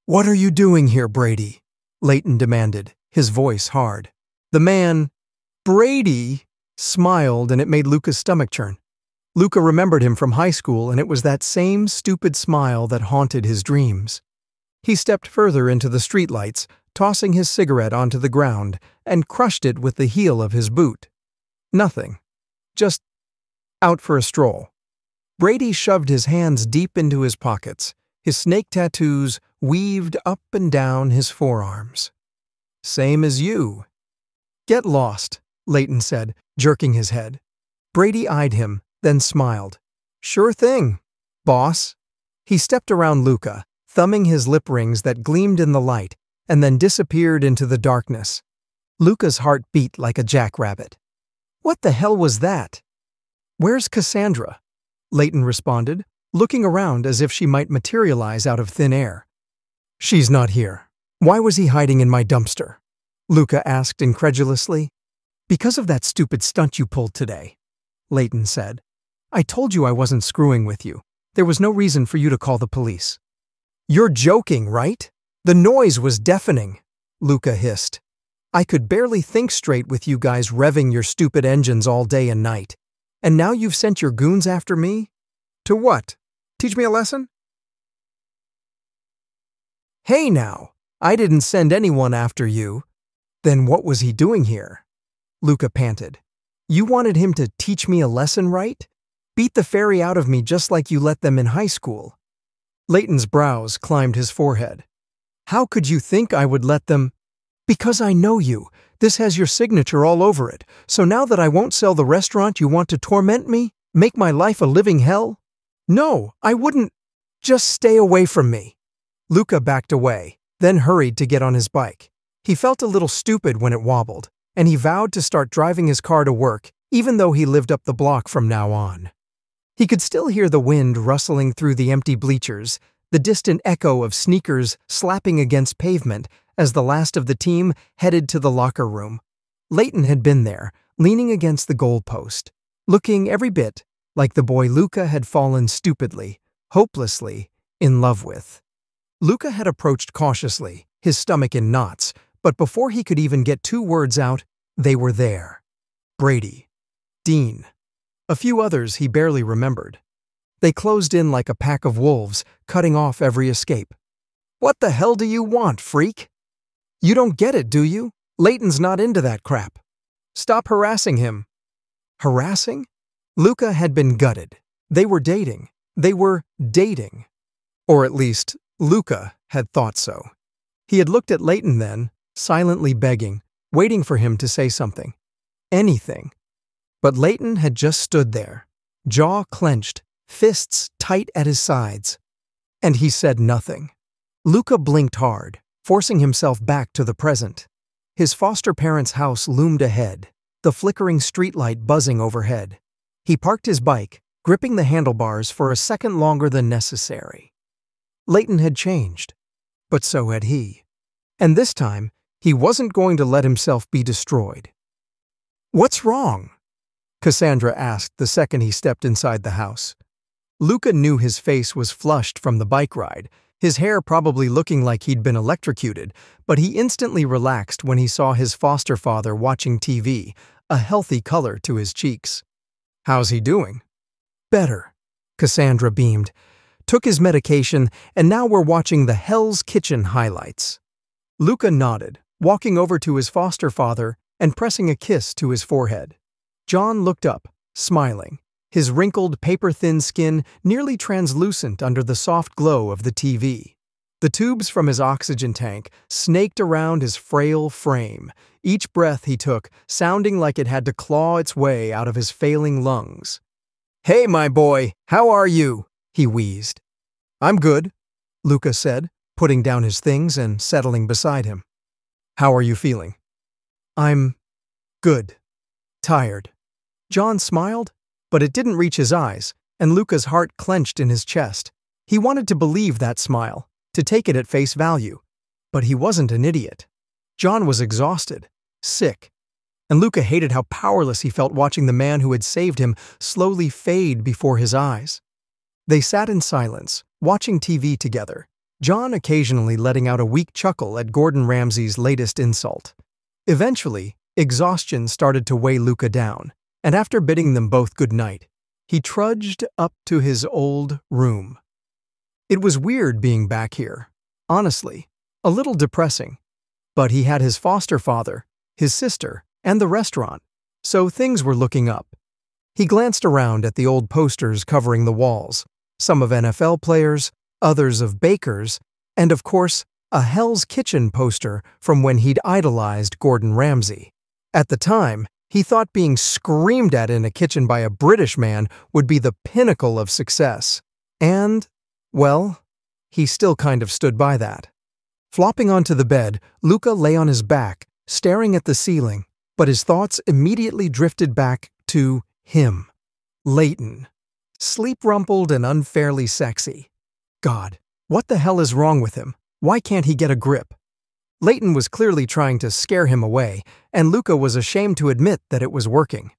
What are you doing here, Brady? Layton demanded, his voice hard. The man, Brady, smiled, and it made Luca's stomach churn. Luca remembered him from high school, and it was that same stupid smile that haunted his dreams. He stepped further into the streetlights, tossing his cigarette onto the ground, and crushed it with the heel of his boot. Nothing. Just out for a stroll." Brady shoved his hands deep into his pockets, his snake tattoos weaved up and down his forearms. "Same as you." "Get lost," Layton said, jerking his head. Brady eyed him, then smiled. "Sure thing, boss." He stepped around Luca, thumbing his lip rings that gleamed in the light, and then disappeared into the darkness. Luca's heart beat like a jackrabbit. "What the hell was that?" "Where's Cassandra?" Layton responded, looking around as if she might materialize out of thin air. "She's not here. Why was he hiding in my dumpster?" Luca asked incredulously. "Because of that stupid stunt you pulled today," Layton said. "I told you I wasn't screwing with you. There was no reason for you to call the police." "You're joking, right? The noise was deafening," Luca hissed. "I could barely think straight with you guys revving your stupid engines all day and night. And now you've sent your goons after me? To what? Teach me a lesson?" "Hey now, I didn't send anyone after you." "Then what was he doing here?" Luca panted. "You wanted him to teach me a lesson, right? Beat the fairy out of me just like you let them in high school." Layton's brows climbed his forehead. "How could you think I would let them?" "Because I know you. This has your signature all over it. So now that I won't sell the restaurant, you want to torment me? Make my life a living hell?" "No, I wouldn't." "Just stay away from me." Luca backed away, then hurried to get on his bike. He felt a little stupid when it wobbled, and he vowed to start driving his car to work, even though he lived up the block from now on. He could still hear the wind rustling through the empty bleachers, the distant echo of sneakers slapping against pavement as the last of the team headed to the locker room. Layton had been there, leaning against the goalpost, looking every bit like the boy Luca had fallen stupidly, hopelessly, in love with. Luca had approached cautiously, his stomach in knots, but before he could even get 2 words out, they were there. Brady, Dean, a few others he barely remembered. They closed in like a pack of wolves, cutting off every escape. "What the hell do you want, freak? You don't get it, do you? Layton's not into that crap. Stop harassing him." Harassing? Luca had been gutted. They were dating. They were dating. Or at least, Luca had thought so. He had looked at Layton then, silently begging, waiting for him to say something. Anything. But Layton had just stood there, jaw clenched, fists tight at his sides. And he said nothing. Luca blinked hard, forcing himself back to the present. His foster parents' house loomed ahead, the flickering streetlight buzzing overhead. He parked his bike, gripping the handlebars for a second longer than necessary. Layton had changed, but so had he. And this time, he wasn't going to let himself be destroyed. "What's wrong?" Cassandra asked the second he stepped inside the house. Luca knew his face was flushed from the bike ride, his hair probably looking like he'd been electrocuted, but he instantly relaxed when he saw his foster father watching TV, a healthy color to his cheeks. "How's he doing?" "Better," Cassandra beamed. "Took his medication, and now we're watching the Hell's Kitchen highlights." Luca nodded, walking over to his foster father and pressing a kiss to his forehead. John looked up, smiling, his wrinkled, paper-thin skin nearly translucent under the soft glow of the TV. The tubes from his oxygen tank snaked around his frail frame, each breath he took sounding like it had to claw its way out of his failing lungs. "Hey, my boy, how are you?" he wheezed. "I'm good," Luca said, putting down his things and settling beside him. "How are you feeling?" "I'm good. Tired." John smiled, but it didn't reach his eyes, and Luca's heart clenched in his chest. He wanted to believe that smile, to take it at face value. But he wasn't an idiot. John was exhausted, sick, and Luca hated how powerless he felt watching the man who had saved him slowly fade before his eyes. They sat in silence, watching TV together, John occasionally letting out a weak chuckle at Gordon Ramsay's latest insult. Eventually, exhaustion started to weigh Luca down, and after bidding them both good night, he trudged up to his old room. It was weird being back here, honestly, a little depressing, but he had his foster father, his sister, and the restaurant, so things were looking up. He glanced around at the old posters covering the walls, some of NFL players, others of bakers, and of course, a Hell's Kitchen poster from when he'd idolized Gordon Ramsay. At the time, he thought being screamed at in a kitchen by a British man would be the pinnacle of success. And, well, he still kind of stood by that. Flopping onto the bed, Luca lay on his back, staring at the ceiling, but his thoughts immediately drifted back to him. Layton. Sleep-rumpled and unfairly sexy. God, what the hell is wrong with him? Why can't he get a grip? Layton was clearly trying to scare him away, and Luca was ashamed to admit that it was working.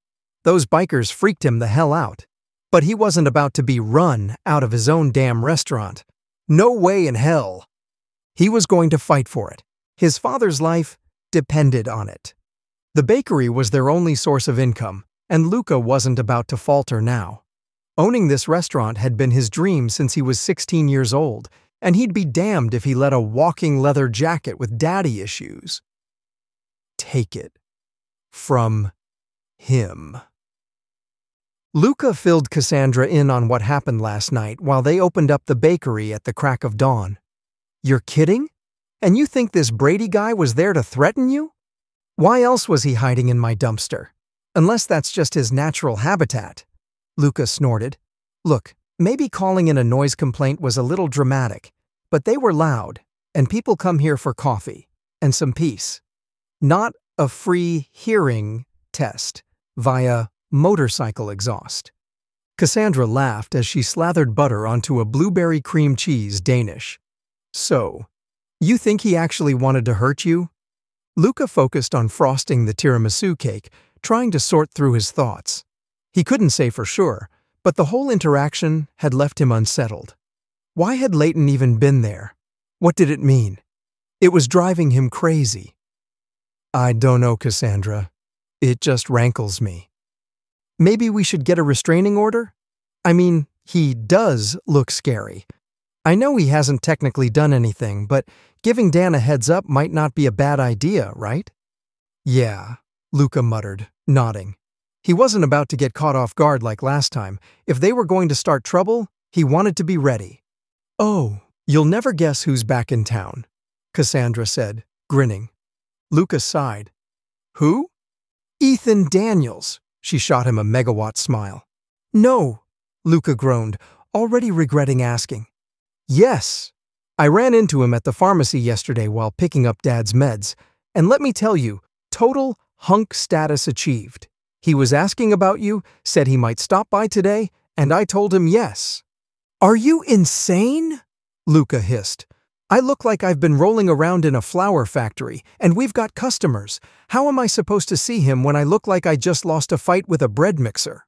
Those bikers freaked him the hell out. But he wasn't about to be run out of his own damn restaurant. No way in hell. He was going to fight for it. His father's life depended on it. The bakery was their only source of income, and Luca wasn't about to falter now. Owning this restaurant had been his dream since he was 16 years old, and he'd be damned if he let a walking leather jacket with daddy issues take it from him. Luca filled Cassandra in on what happened last night while they opened up the bakery at the crack of dawn. You're kidding? And you think this Brady guy was there to threaten you? Why else was he hiding in my dumpster? Unless that's just his natural habitat. Luca snorted. Look, maybe calling in a noise complaint was a little dramatic, but they were loud, and people come here for coffee and some peace. Not a free hearing test via motorcycle exhaust. Cassandra laughed as she slathered butter onto a blueberry cream cheese Danish. So, you think he actually wanted to hurt you? Luca focused on frosting the tiramisu cake, trying to sort through his thoughts. He couldn't say for sure, but the whole interaction had left him unsettled. Why had Layton even been there? What did it mean? It was driving him crazy. I don't know, Cassandra. It just rankles me. Maybe we should get a restraining order? I mean, he does look scary. I know he hasn't technically done anything, but giving Dan a heads up might not be a bad idea, right? Yeah, Luca muttered, nodding. He wasn't about to get caught off guard like last time. If they were going to start trouble, he wanted to be ready. Oh, you'll never guess who's back in town, Cassandra said, grinning. Luca sighed. Who? Ethan Daniels. She shot him a megawatt smile. No, Luca groaned, already regretting asking. Yes. I ran into him at the pharmacy yesterday while picking up Dad's meds, and let me tell you, total hunk status achieved. He was asking about you, said he might stop by today, and I told him yes. Are you insane? Luca hissed. I look like I've been rolling around in a flour factory, and we've got customers. How am I supposed to see him when I look like I just lost a fight with a bread mixer?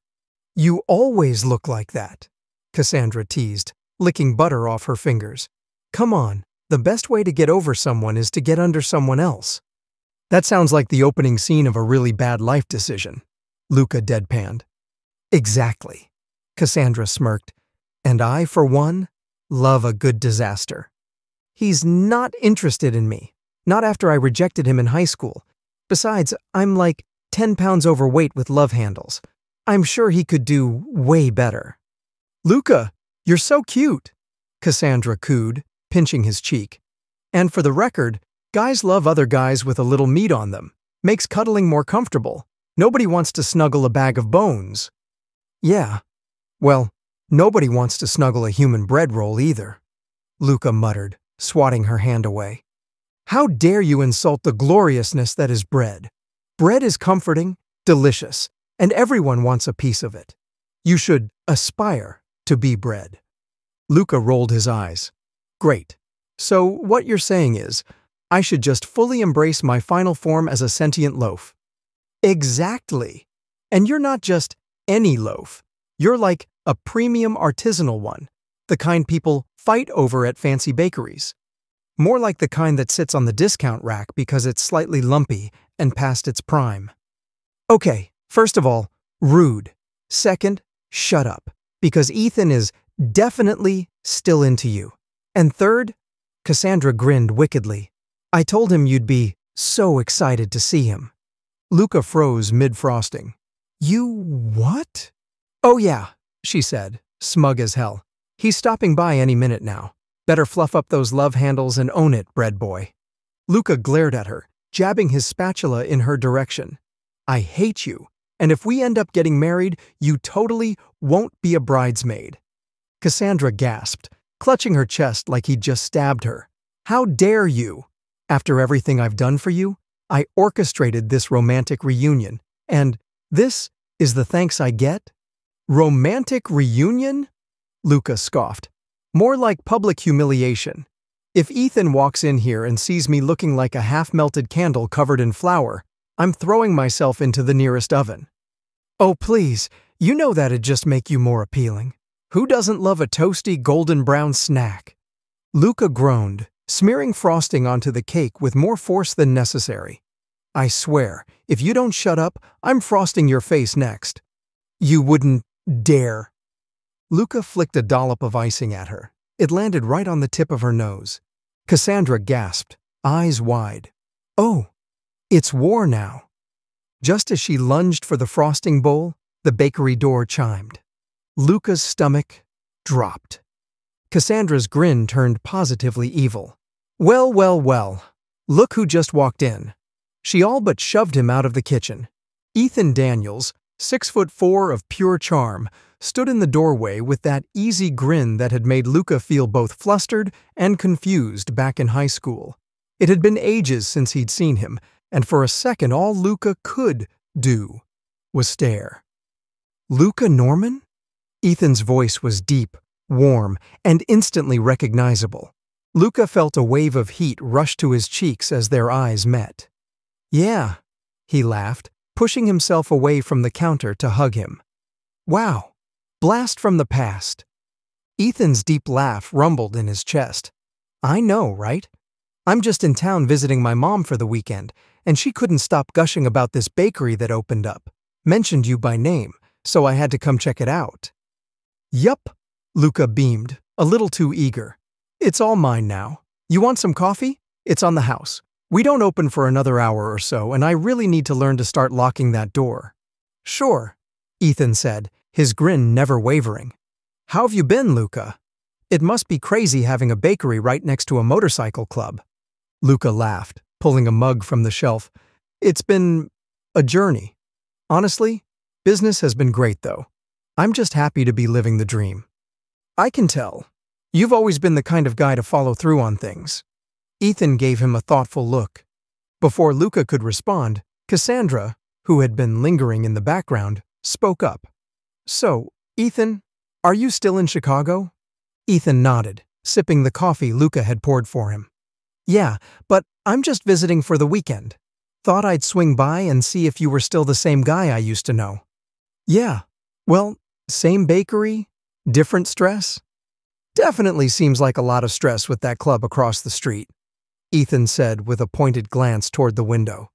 You always look like that, Cassandra teased, licking butter off her fingers. Come on, the best way to get over someone is to get under someone else. That sounds like the opening scene of a really bad life decision, Luca deadpanned. Exactly, Cassandra smirked. And I, for one, love a good disaster. He's not interested in me, not after I rejected him in high school. Besides, I'm like 10 pounds overweight with love handles. I'm sure he could do way better. Luca, you're so cute, Cassandra cooed, pinching his cheek. And for the record, guys love other guys with a little meat on them. Makes cuddling more comfortable. Nobody wants to snuggle a bag of bones. Yeah, well, nobody wants to snuggle a human bread roll either, Luca muttered, swatting her hand away. How dare you insult the gloriousness that is bread? Bread is comforting, delicious, and everyone wants a piece of it. You should aspire to be bread. Luca rolled his eyes. Great. So what you're saying is, I should just fully embrace my final form as a sentient loaf. Exactly. And you're not just any loaf. You're like a premium artisanal one, the kind people fight over at fancy bakeries. More like the kind that sits on the discount rack because it's slightly lumpy and past its prime. Okay, first of all, rude. Second, shut up, because Ethan is definitely still into you. And third, Cassandra grinned wickedly. I told him you'd be so excited to see him. Luca froze mid-frosting. You what? "Oh yeah," she said, smug as hell. "He's stopping by any minute now. Better fluff up those love handles and own it, bread boy." Luca glared at her, jabbing his spatula in her direction. "I hate you, and if we end up getting married, you totally won't be a bridesmaid." Cassandra gasped, clutching her chest like he'd just stabbed her. "How dare you? After everything I've done for you, I orchestrated this romantic reunion, and this is the thanks I get?" "Romantic reunion?" Luca scoffed. "More like public humiliation. If Ethan walks in here and sees me looking like a half-melted candle covered in flour, I'm throwing myself into the nearest oven." "Oh please, you know that'd just make you more appealing. Who doesn't love a toasty golden brown snack?" Luca groaned, smearing frosting onto the cake with more force than necessary. "I swear, if you don't shut up, I'm frosting your face next." "You wouldn't dare." Luca flicked a dollop of icing at her. It landed right on the tip of her nose. Cassandra gasped, eyes wide. "Oh, it's war now." Just as she lunged for the frosting bowl, the bakery door chimed. Luca's stomach dropped. Cassandra's grin turned positively evil. "Well, well, well. Look who just walked in." She all but shoved him out of the kitchen. Ethan Daniels, 6'4" of pure charm, stood in the doorway with that easy grin that had made Luca feel both flustered and confused back in high school. It had been ages since he'd seen him, and for a second all Luca could do was stare. "Luca Norman?" Ethan's voice was deep, warm, and instantly recognizable. Luca felt a wave of heat rush to his cheeks as their eyes met. "Yeah," he laughed, pushing himself away from the counter to hug him. "Wow, blast from the past." Ethan's deep laugh rumbled in his chest. "I know, right? I'm just in town visiting my mom for the weekend, and she couldn't stop gushing about this bakery that opened up. Mentioned you by name, so I had to come check it out." "Yup," Luca beamed, a little too eager. "It's all mine now. You want some coffee? It's on the house. We don't open for another hour or so, and I really need to learn to start locking that door." "Sure," Ethan said, his grin never wavering. "How have you been, Luca? It must be crazy having a bakery right next to a motorcycle club." Luca laughed, pulling a mug from the shelf. "It's been a journey. Honestly, business has been great, though. I'm just happy to be living the dream." "I can tell. You've always been the kind of guy to follow through on things." Ethan gave him a thoughtful look. Before Luca could respond, Cassandra, who had been lingering in the background, spoke up. "So, Ethan, are you still in Chicago?" Ethan nodded, sipping the coffee Luca had poured for him. "Yeah, but I'm just visiting for the weekend. Thought I'd swing by and see if you were still the same guy I used to know." "Yeah, well, same bakery, different stress?" "Definitely seems like a lot of stress with that club across the street," Ethan said with a pointed glance toward the window.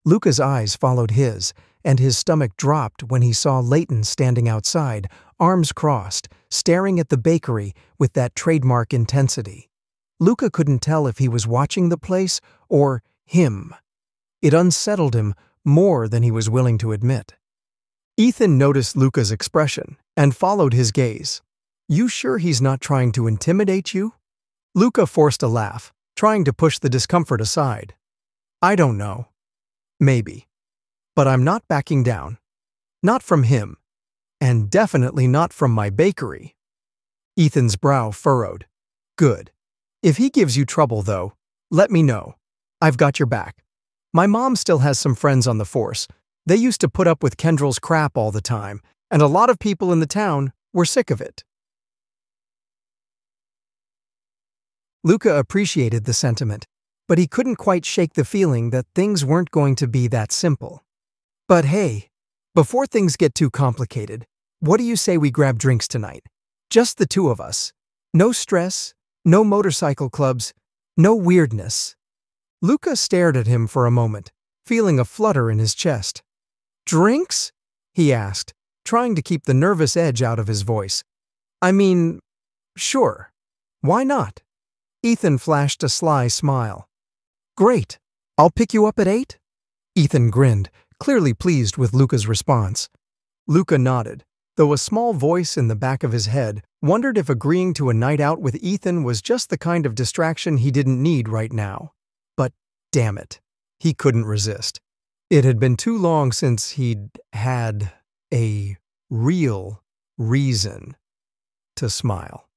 Luca's eyes followed his, and his stomach dropped when he saw Layton standing outside, arms crossed, staring at the bakery with that trademark intensity. Luca couldn't tell if he was watching the place or him. It unsettled him more than he was willing to admit. Ethan noticed Luca's expression and followed his gaze. "You sure he's not trying to intimidate you?" Luca forced a laugh, trying to push the discomfort aside. "I don't know. Maybe. But I'm not backing down. Not from him. And definitely not from my bakery." Ethan's brow furrowed. "Good. If he gives you trouble, though, let me know. I've got your back. My mom still has some friends on the force. They used to put up with Kendrell's crap all the time, and a lot of people in the town were sick of it." Luca appreciated the sentiment, but he couldn't quite shake the feeling that things weren't going to be that simple. "But hey, before things get too complicated, what do you say we grab drinks tonight? Just the two of us. No stress, no motorcycle clubs, no weirdness." Luca stared at him for a moment, feeling a flutter in his chest. "Drinks?" he asked, trying to keep the nervous edge out of his voice. "I mean, sure. Why not?" Ethan flashed a sly smile. "Great. I'll pick you up at 8? Ethan grinned, clearly pleased with Luca's response. Luca nodded, though a small voice in the back of his head wondered if agreeing to a night out with Ethan was just the kind of distraction he didn't need right now. But damn it, he couldn't resist. It had been too long since he'd had a real reason to smile.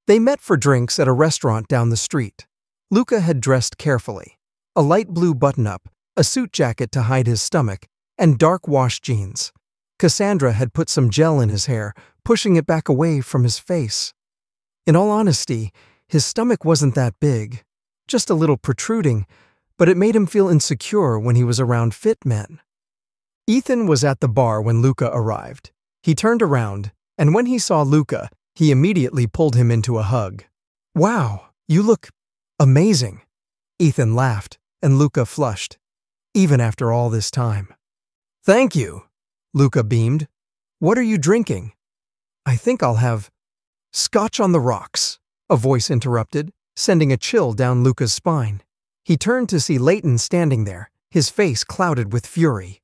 They met for drinks at a restaurant down the street. Luca had dressed carefully. A light blue button-up, a suit jacket to hide his stomach, and dark wash jeans. Cassandra had put some gel in his hair, pushing it back away from his face. In all honesty, his stomach wasn't that big, just a little protruding, but it made him feel insecure when he was around fit men. Ethan was at the bar when Luca arrived. He turned around, and when he saw Luca, he immediately pulled him into a hug. "Wow, you look amazing." Ethan laughed, and Luca flushed, even after all this time. "Thank you," Luca beamed. "What are you drinking?" "I think I'll have scotch on the rocks," a voice interrupted, sending a chill down Luca's spine. He turned to see Layton standing there, his face clouded with fury.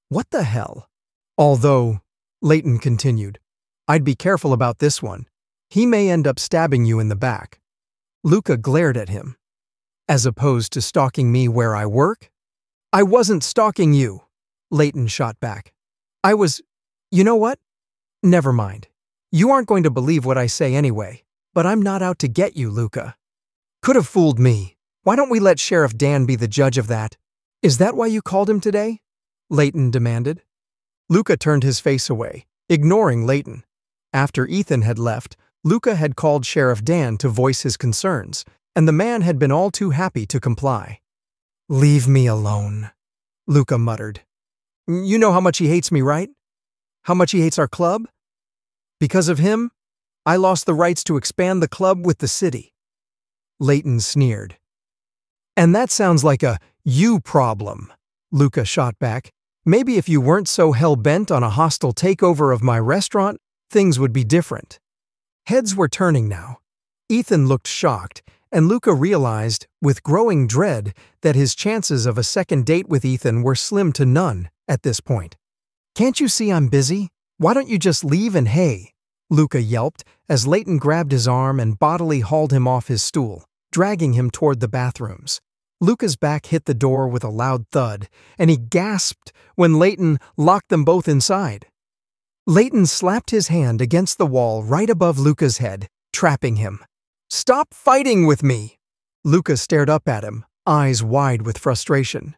"What the hell?" "Although," Layton continued, "I'd be careful about this one. He may end up stabbing you in the back." Luca glared at him. "As opposed to stalking me where I work?" "I wasn't stalking you," Layton shot back. You know what? Never mind. You aren't going to believe what I say anyway, but I'm not out to get you, Luca." "Could have fooled me. Why don't we let Sheriff Dan be the judge of that?" "Is that why you called him today?" Layton demanded. Luca turned his face away, ignoring Layton. After Ethan had left, Luca had called Sheriff Dan to voice his concerns, and the man had been all too happy to comply. "Leave me alone," Luca muttered. "You know how much he hates me, right? How much he hates our club? Because of him, I lost the rights to expand the club with the city." Layton sneered. "And that sounds like a you problem," Luca shot back. "Maybe if you weren't so hell-bent on a hostile takeover of my restaurant, things would be different." Heads were turning now. Ethan looked shocked, and Luca realized, with growing dread, that his chances of a second date with Ethan were slim to none at this point. "Can't you see I'm busy? Why don't you just leave and hey?" Luca yelped as Layton grabbed his arm and bodily hauled him off his stool, dragging him toward the bathrooms. Luca's back hit the door with a loud thud, and he gasped when Layton locked them both inside. Layton slapped his hand against the wall right above Luca's head, trapping him. "Stop fighting with me!" Luca stared up at him, eyes wide with frustration.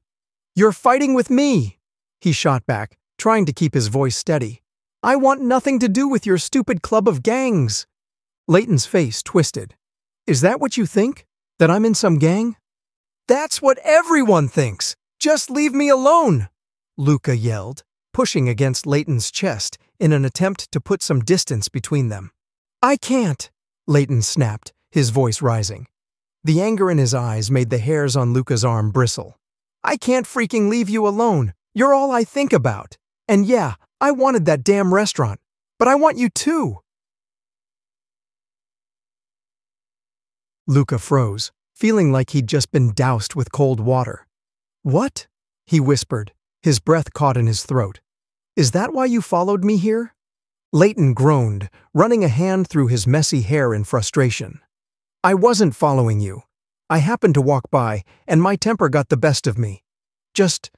"You're fighting with me!" he shot back, trying to keep his voice steady. "I want nothing to do with your stupid club of gangs." Layton's face twisted. "Is that what you think? That I'm in some gang?" "That's what everyone thinks! Just leave me alone!" Luca yelled, pushing against Layton's chest in an attempt to put some distance between them. "I can't," Layton snapped, his voice rising. The anger in his eyes made the hairs on Luca's arm bristle. "I can't freaking leave you alone. You're all I think about. And yeah, I wanted that damn restaurant, but I want you too." Luca froze, feeling like he'd just been doused with cold water. "What?" he whispered, his breath caught in his throat. "Is that why you followed me here?" Layton groaned, running a hand through his messy hair in frustration. "I wasn't following you. I happened to walk by, and my temper got the best of me. Just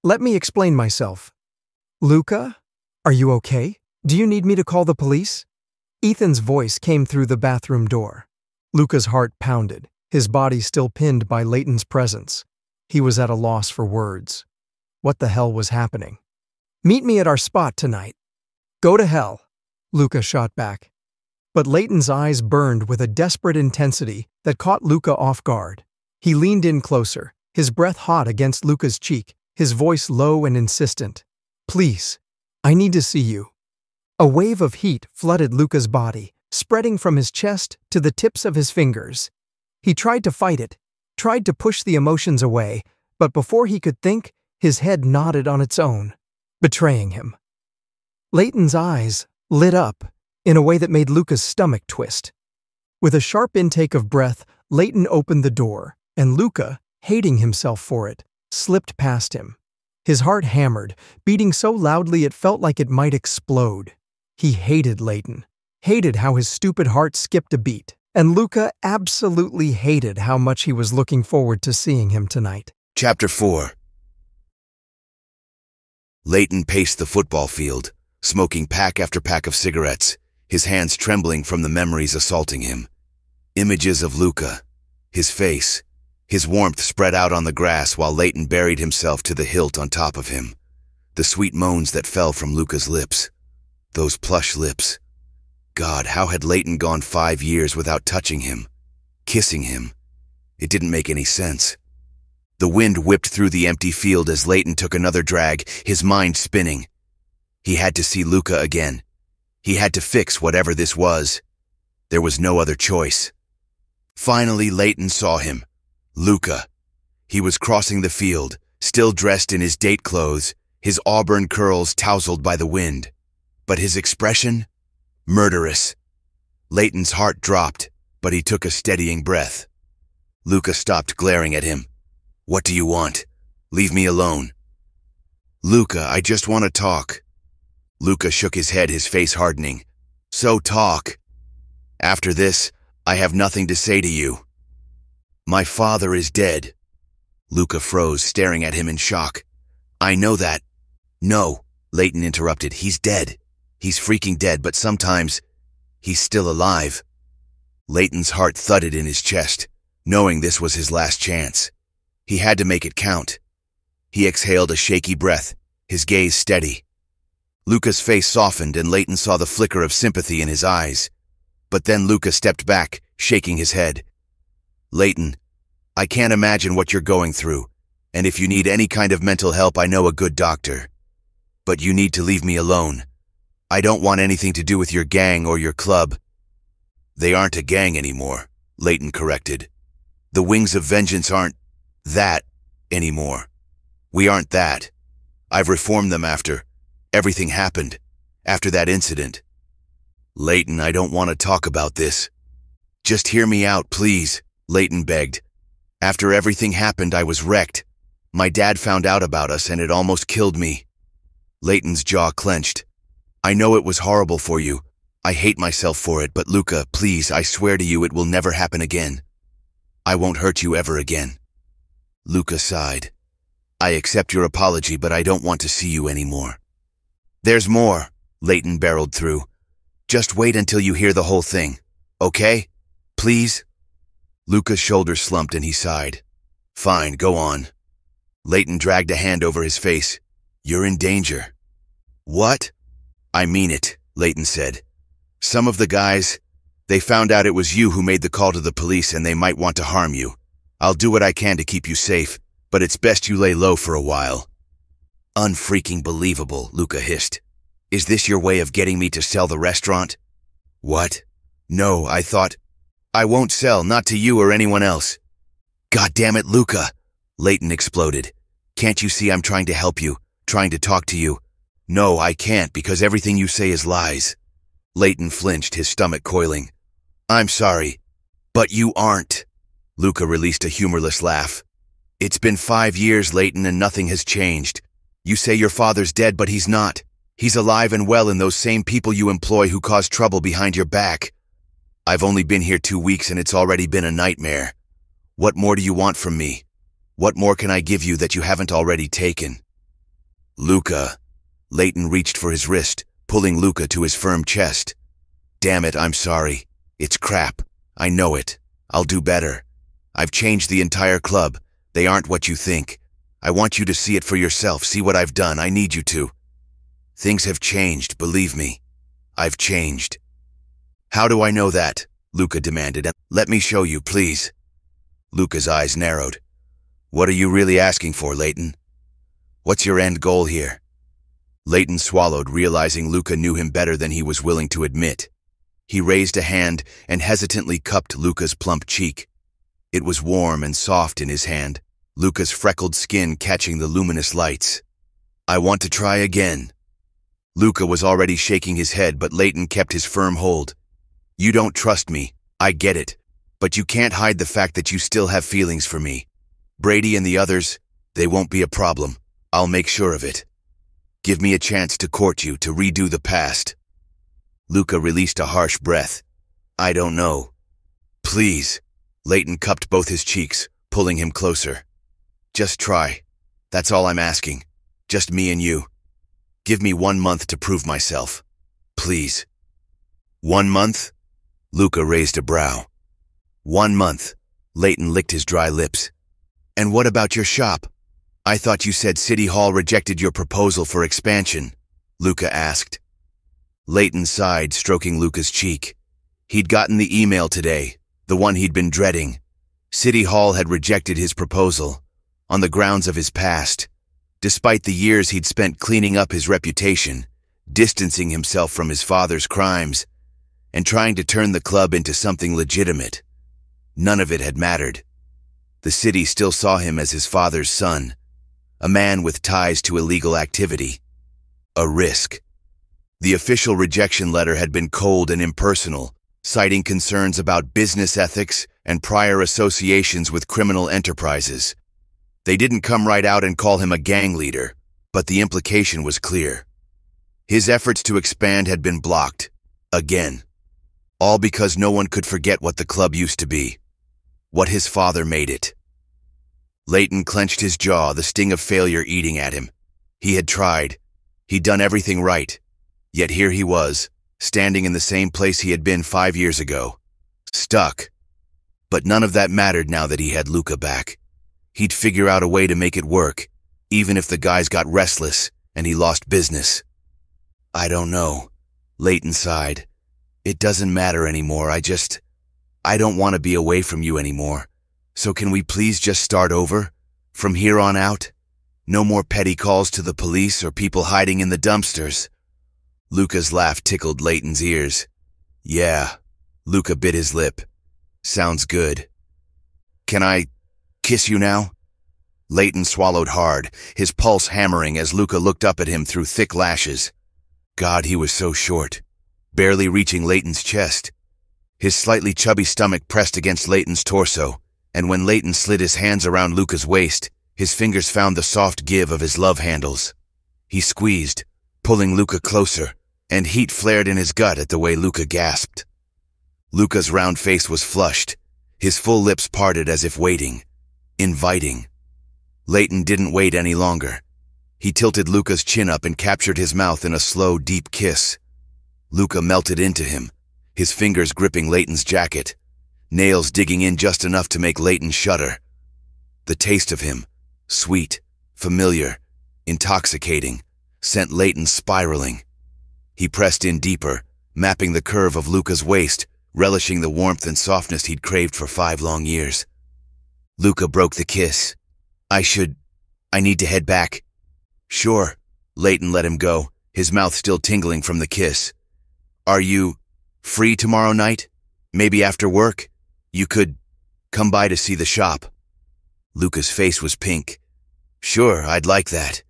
let me explain myself." "Luca? Are you okay? Do you need me to call the police?" Ethan's voice came through the bathroom door. Luca's heart pounded, his body still pinned by Layton's presence. He was at a loss for words. What the hell was happening? "Meet me at our spot tonight." "Go to hell," Luca shot back. But Layton's eyes burned with a desperate intensity that caught Luca off guard. He leaned in closer, his breath hot against Luca's cheek, his voice low and insistent. "Please, I need to see you." A wave of heat flooded Luca's body, spreading from his chest to the tips of his fingers. He tried to fight it, tried to push the emotions away, but before he could think, his head nodded on its own, betraying him. Layton's eyes lit up in a way that made Luca's stomach twist. With a sharp intake of breath, Layton opened the door, and Luca, hating himself for it, slipped past him. His heart hammered, beating so loudly it felt like it might explode. He hated Layton, hated how his stupid heart skipped a beat, and Luca absolutely hated how much he was looking forward to seeing him tonight. Chapter 4. Layton paced the football field, smoking pack after pack of cigarettes, his hands trembling from the memories assaulting him. Images of Luca, his face, his warmth spread out on the grass while Layton buried himself to the hilt on top of him. The sweet moans that fell from Luca's lips. Those plush lips. God, how had Layton gone 5 years without touching him, kissing him? It didn't make any sense. The wind whipped through the empty field as Layton took another drag, his mind spinning. He had to see Luca again. He had to fix whatever this was. There was no other choice. Finally, Layton saw him. Luca. He was crossing the field, still dressed in his date clothes, his auburn curls tousled by the wind. But his expression? Murderous. Layton's heart dropped, but he took a steadying breath. Luca stopped glaring at him. What do you want? Leave me alone. Luca, I just want to talk. Luca shook his head, his face hardening. So talk. After this, I have nothing to say to you. My father is dead. Luca froze, staring at him in shock. I know that. No, Layton interrupted. He's dead. He's freaking dead, but sometimes he's still alive. Layton's heart thudded in his chest, knowing this was his last chance. He had to make it count. He exhaled a shaky breath, his gaze steady. Luca's face softened and Layton saw the flicker of sympathy in his eyes. But then Luca stepped back, shaking his head. Layton, I can't imagine what you're going through, and if you need any kind of mental help, I know a good doctor. But you need to leave me alone. I don't want anything to do with your gang or your club. They aren't a gang anymore, Layton corrected. The Wings of Vengeance aren't that anymore. We aren't that. I've reformed them after everything happened, after that incident. Layton, I don't want to talk about this. Just hear me out, please, Layton begged. After everything happened, I was wrecked. My dad found out about us and it almost killed me. Layton's jaw clenched. I know it was horrible for you. I hate myself for it, but Luca, please, I swear to you it will never happen again. I won't hurt you ever again. Luca sighed. I accept your apology, but I don't want to see you anymore. There's more, Layton barreled through. Just wait until you hear the whole thing, okay? Please? Luca's shoulders slumped and he sighed. Fine, go on. Layton dragged a hand over his face. You're in danger. What? I mean it, Layton said. Some of the guys, they found out it was you who made the call to the police and they might want to harm you. I'll do what I can to keep you safe, but it's best you lay low for a while. Unfreaking believable, Luca hissed. Is this your way of getting me to sell the restaurant? What? No, I thought... I won't sell, not to you or anyone else. God damn it, Luca! Layton exploded. Can't you see I'm trying to help you, trying to talk to you? No, I can't, because everything you say is lies. Layton flinched, his stomach coiling. I'm sorry, but you aren't. Luca released a humorless laugh. It's been 5 years, Layton, and nothing has changed. You say your father's dead, but he's not. He's alive and well in those same people you employ who cause trouble behind your back. I've only been here 2 weeks and it's already been a nightmare. What more do you want from me? What more can I give you that you haven't already taken? Luca. Layton reached for his wrist, pulling Luca to his firm chest. Damn it, I'm sorry. It's crap. I know it. I'll do better. I've changed the entire club. They aren't what you think. I want you to see it for yourself. See what I've done. I need you to. Things have changed, believe me. I've changed. How do I know that? Luca demanded. Let me show you, please. Luca's eyes narrowed. What are you really asking for, Layton? What's your end goal here? Layton swallowed, realizing Luca knew him better than he was willing to admit. He raised a hand and hesitantly cupped Luca's plump cheek. It was warm and soft in his hand, Luca's freckled skin catching the luminous lights. I want to try again. Luca was already shaking his head, but Layton kept his firm hold. You don't trust me, I get it, but you can't hide the fact that you still have feelings for me. Brady and the others, they won't be a problem. I'll make sure of it. Give me a chance to court you, to redo the past. Luca released a harsh breath. I don't know. Please. Layton cupped both his cheeks, pulling him closer. Just try. That's all I'm asking. Just me and you. Give me 1 month to prove myself. Please. 1 month? Luca raised a brow. 1 month. Layton licked his dry lips. And what about your shop? I thought you said City Hall rejected your proposal for expansion, Luca asked. Layton sighed, stroking Luca's cheek. He'd gotten the email today, the one he'd been dreading. City Hall had rejected his proposal, on the grounds of his past, despite the years he'd spent cleaning up his reputation, distancing himself from his father's crimes, and trying to turn the club into something legitimate. None of it had mattered. The city still saw him as his father's son, a man with ties to illegal activity. A risk. The official rejection letter had been cold and impersonal, citing concerns about business ethics and prior associations with criminal enterprises. They didn't come right out and call him a gang leader, but the implication was clear. His efforts to expand had been blocked, again. All because no one could forget what the club used to be, what his father made it. Layton clenched his jaw, the sting of failure eating at him. He had tried. He'd done everything right. Yet here he was, standing in the same place he had been 5 years ago. Stuck. But none of that mattered now that he had Luca back. He'd figure out a way to make it work, even if the guys got restless and he lost business. I don't know, Layton sighed. It doesn't matter anymore. I don't want to be away from you anymore. So can we please just start over? From here on out? No more petty calls to the police or people hiding in the dumpsters. Luca's laugh tickled Layton's ears. Yeah, Luca bit his lip. Sounds good. Can I kiss you now? Layton swallowed hard, his pulse hammering as Luca looked up at him through thick lashes. God, he was so short, barely reaching Layton's chest. His slightly chubby stomach pressed against Layton's torso, and when Layton slid his hands around Luca's waist, his fingers found the soft give of his love handles. He squeezed, pulling Luca closer, and heat flared in his gut at the way Luca gasped. Luca's round face was flushed, his full lips parted as if waiting, inviting. Layton didn't wait any longer. He tilted Luca's chin up and captured his mouth in a slow, deep kiss. Luca melted into him, his fingers gripping Layton's jacket, nails digging in just enough to make Layton shudder. The taste of him, sweet, familiar, intoxicating, sent Layton spiraling. He pressed in deeper, mapping the curve of Luca's waist, relishing the warmth and softness he'd craved for 5 long years. Luca broke the kiss. I need to head back. Sure. Layton let him go, his mouth still tingling from the kiss. Are you free tomorrow night? Maybe after work? You could come by to see the shop. Luca's face was pink. Sure, I'd like that.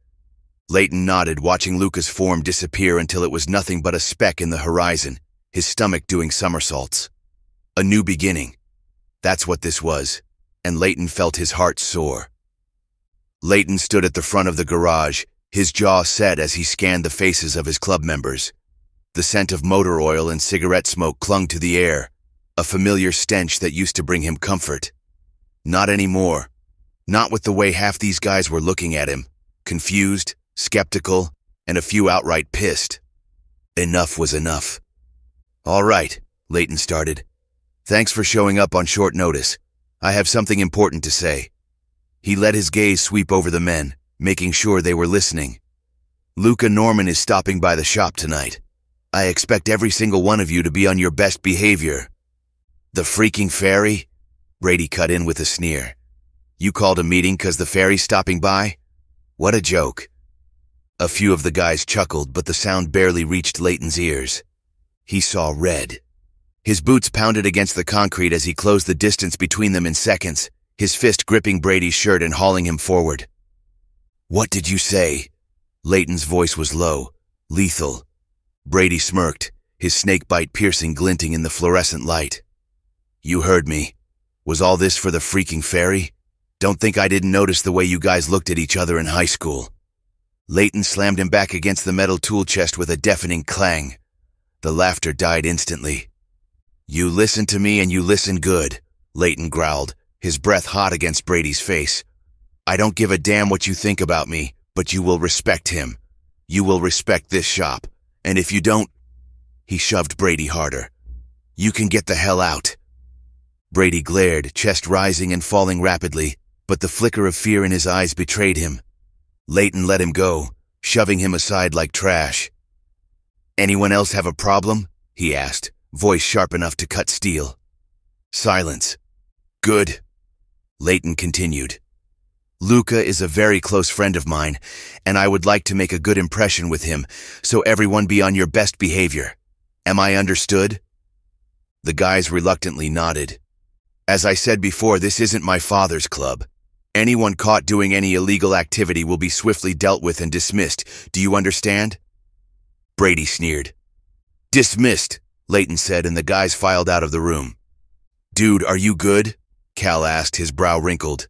Layton nodded, watching Luca's form disappear until it was nothing but a speck in the horizon, his stomach doing somersaults. A new beginning. That's what this was, and Layton felt his heart soar. Layton stood at the front of the garage, his jaw set as he scanned the faces of his club members. The scent of motor oil and cigarette smoke clung to the air, a familiar stench that used to bring him comfort. Not anymore. Not with the way half these guys were looking at him, confused, skeptical, and a few outright pissed. Enough was enough. All right, Layton started. Thanks for showing up on short notice. I have something important to say. He let his gaze sweep over the men, making sure they were listening. Luca Norman is stopping by the shop tonight. I expect every single one of you to be on your best behavior. The freaking ferry? Brady cut in with a sneer. You called a meeting 'cause the ferry's stopping by? What a joke. A few of the guys chuckled, but the sound barely reached Layton's ears. He saw red. His boots pounded against the concrete as he closed the distance between them in seconds, his fist gripping Brady's shirt and hauling him forward. What did you say? Layton's voice was low, lethal. Brady smirked, his snakebite piercing glinting in the fluorescent light. You heard me. Was all this for the freaking ferry? Don't think I didn't notice the way you guys looked at each other in high school. Layton slammed him back against the metal tool chest with a deafening clang. The laughter died instantly. "You listen to me and you listen good," Layton growled, his breath hot against Brady's face. "I don't give a damn what you think about me, but you will respect him. You will respect this shop. And if you don't—" He shoved Brady harder. "You can get the hell out." Brady glared, chest rising and falling rapidly, but the flicker of fear in his eyes betrayed him. Layton let him go, shoving him aside like trash. "Anyone else have a problem?" he asked, voice sharp enough to cut steel. Silence. "Good." Layton continued. "Luca is a very close friend of mine, and I would like to make a good impression with him, so everyone be on your best behavior. Am I understood?" The guys reluctantly nodded. "As I said before, this isn't my father's club. Anyone caught doing any illegal activity will be swiftly dealt with and dismissed. Do you understand?" Brady sneered. "Dismissed," Layton said, and the guys filed out of the room. "Dude, are you good?" Cal asked, his brow wrinkled.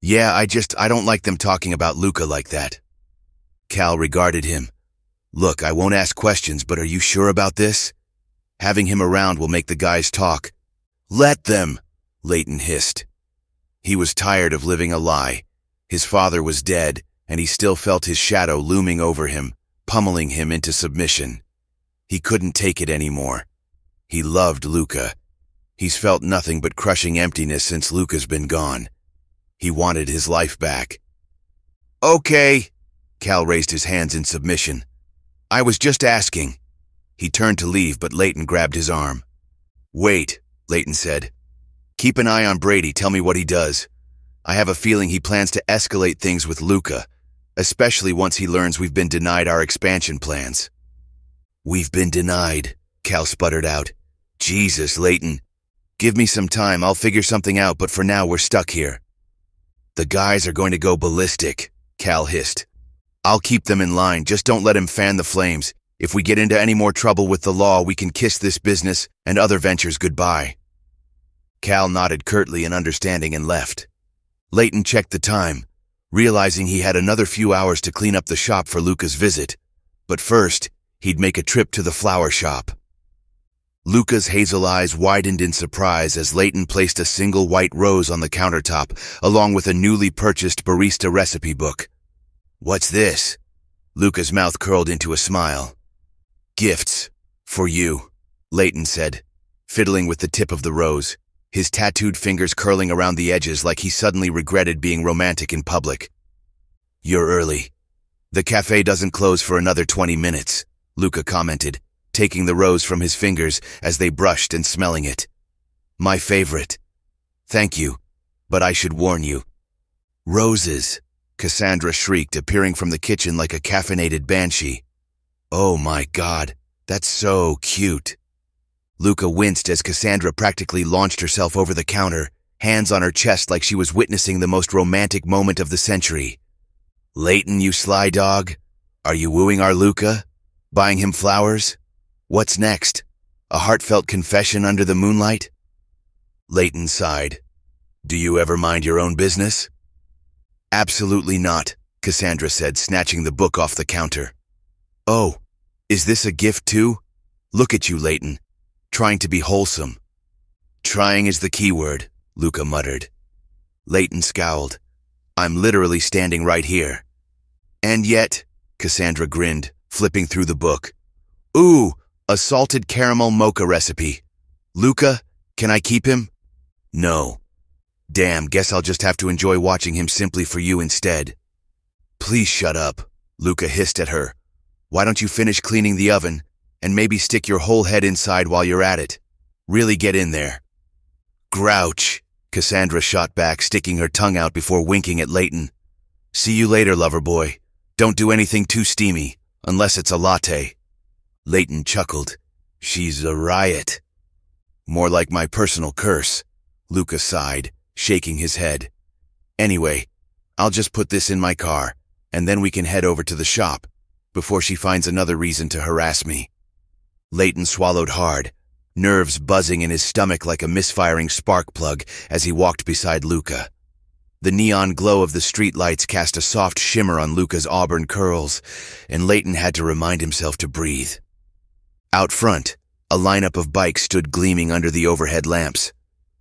"Yeah, I don't like them talking about Luca like that." Cal regarded him. "Look, I won't ask questions, but are you sure about this? Having him around will make the guys talk." "Let them," Layton hissed. He was tired of living a lie. His father was dead, and he still felt his shadow looming over him, pummeling him into submission. He couldn't take it anymore. He loved Luca. He's felt nothing but crushing emptiness since Luca's been gone. He wanted his life back. "Okay," Cal raised his hands in submission. "I was just asking." He turned to leave, but Layton grabbed his arm. "Wait," Layton said. "Keep an eye on Brady, tell me what he does. I have a feeling he plans to escalate things with Luca, especially once he learns we've been denied our expansion plans." "We've been denied," Cal sputtered out. "Jesus, Layton. Give me some time, I'll figure something out, but for now we're stuck here." "The guys are going to go ballistic," Cal hissed. "I'll keep them in line, just don't let him fan the flames. If we get into any more trouble with the law, we can kiss this business and other ventures goodbye." Cal nodded curtly in understanding and left. Layton checked the time, realizing he had another few hours to clean up the shop for Luca's visit. But first, he'd make a trip to the flower shop. Luca's hazel eyes widened in surprise as Layton placed a single white rose on the countertop, along with a newly purchased barista recipe book. "What's this?" Luca's mouth curled into a smile. "Gifts. For you," Layton said, fiddling with the tip of the rose, his tattooed fingers curling around the edges like he suddenly regretted being romantic in public. "You're early. The cafe doesn't close for another 20 minutes, Luca commented, taking the rose from his fingers as they brushed and smelling it. "My favorite. Thank you, but I should warn you." "Roses," Cassandra shrieked, appearing from the kitchen like a caffeinated banshee. "Oh my God, that's so cute." Luca winced as Cassandra practically launched herself over the counter, hands on her chest like she was witnessing the most romantic moment of the century. "Layton, you sly dog. Are you wooing our Luca? Buying him flowers? What's next? A heartfelt confession under the moonlight?" Layton sighed. "Do you ever mind your own business?" "Absolutely not," Cassandra said, snatching the book off the counter. "Oh, is this a gift too? Look at you, Layton. Trying to be wholesome." "Trying is the key word," Luca muttered. Layton scowled. "I'm literally standing right here." "And yet," Cassandra grinned, flipping through the book. "Ooh, a salted caramel mocha recipe. Luca, can I keep him?" "No." "Damn, guess I'll just have to enjoy watching him simply for you instead." "Please shut up," Luca hissed at her. "Why don't you finish cleaning the oven, and maybe stick your whole head inside while you're at it? Really get in there." "Grouch," Cassandra shot back, sticking her tongue out before winking at Layton. "See you later, lover boy. Don't do anything too steamy, unless it's a latte." Layton chuckled. "She's a riot." "More like my personal curse," Luca sighed, shaking his head. "Anyway, I'll just put this in my car, and then we can head over to the shop, before she finds another reason to harass me." Layton swallowed hard, nerves buzzing in his stomach like a misfiring spark plug as he walked beside Luca. The neon glow of the streetlights cast a soft shimmer on Luca's auburn curls, and Layton had to remind himself to breathe. Out front, a lineup of bikes stood gleaming under the overhead lamps.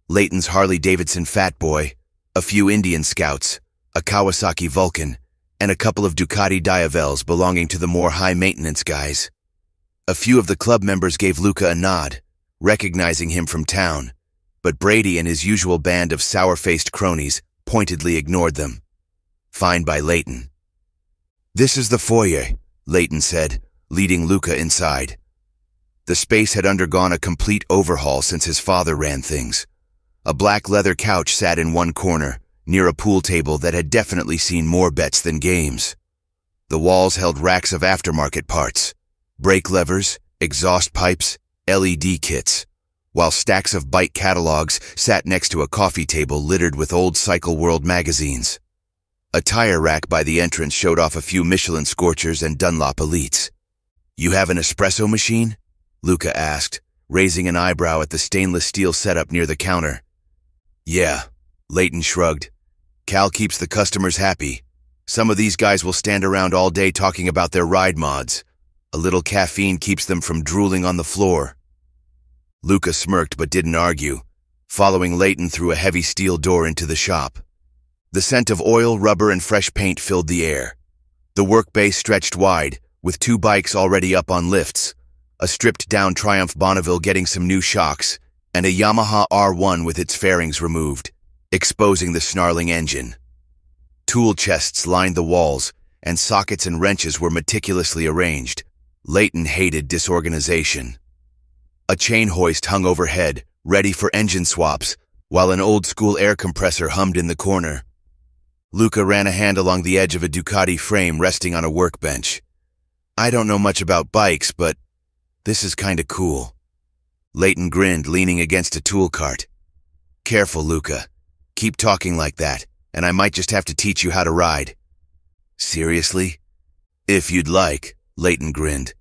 Layton's Harley-Davidson Fat Boy, a few Indian Scouts, a Kawasaki Vulcan, and a couple of Ducati Diavels belonging to the more high-maintenance guys. A few of the club members gave Luca a nod, recognizing him from town, but Brady and his usual band of sour-faced cronies pointedly ignored them. Fine by Layton. "This is the foyer," Layton said, leading Luca inside. The space had undergone a complete overhaul since his father ran things. A black leather couch sat in one corner, near a pool table that had definitely seen more bets than games. The walls held racks of aftermarket parts, brake levers, exhaust pipes, LED kits, while stacks of bike catalogs sat next to a coffee table littered with old Cycle World magazines. A tire rack by the entrance showed off a few Michelin Scorchers and Dunlop Elites. "You have an espresso machine?" Luca asked, raising an eyebrow at the stainless steel setup near the counter. "Yeah," Layton shrugged. "Cal keeps the customers happy. Some of these guys will stand around all day talking about their ride mods. A little caffeine keeps them from drooling on the floor." Luca smirked but didn't argue, following Layton through a heavy steel door into the shop. The scent of oil, rubber, and fresh paint filled the air. The work bay stretched wide, with 2 bikes already up on lifts, a stripped-down Triumph Bonneville getting some new shocks, and a Yamaha R1 with its fairings removed, exposing the snarling engine. Tool chests lined the walls, and sockets and wrenches were meticulously arranged. Layton hated disorganization. A chain hoist hung overhead, ready for engine swaps, while an old-school air compressor hummed in the corner. Luca ran a hand along the edge of a Ducati frame resting on a workbench. "I don't know much about bikes, but this is kinda cool." Layton grinned, leaning against a tool cart. "Careful, Luca. Keep talking like that, and I might just have to teach you how to ride." "Seriously?" "If you'd like," Layton grinned.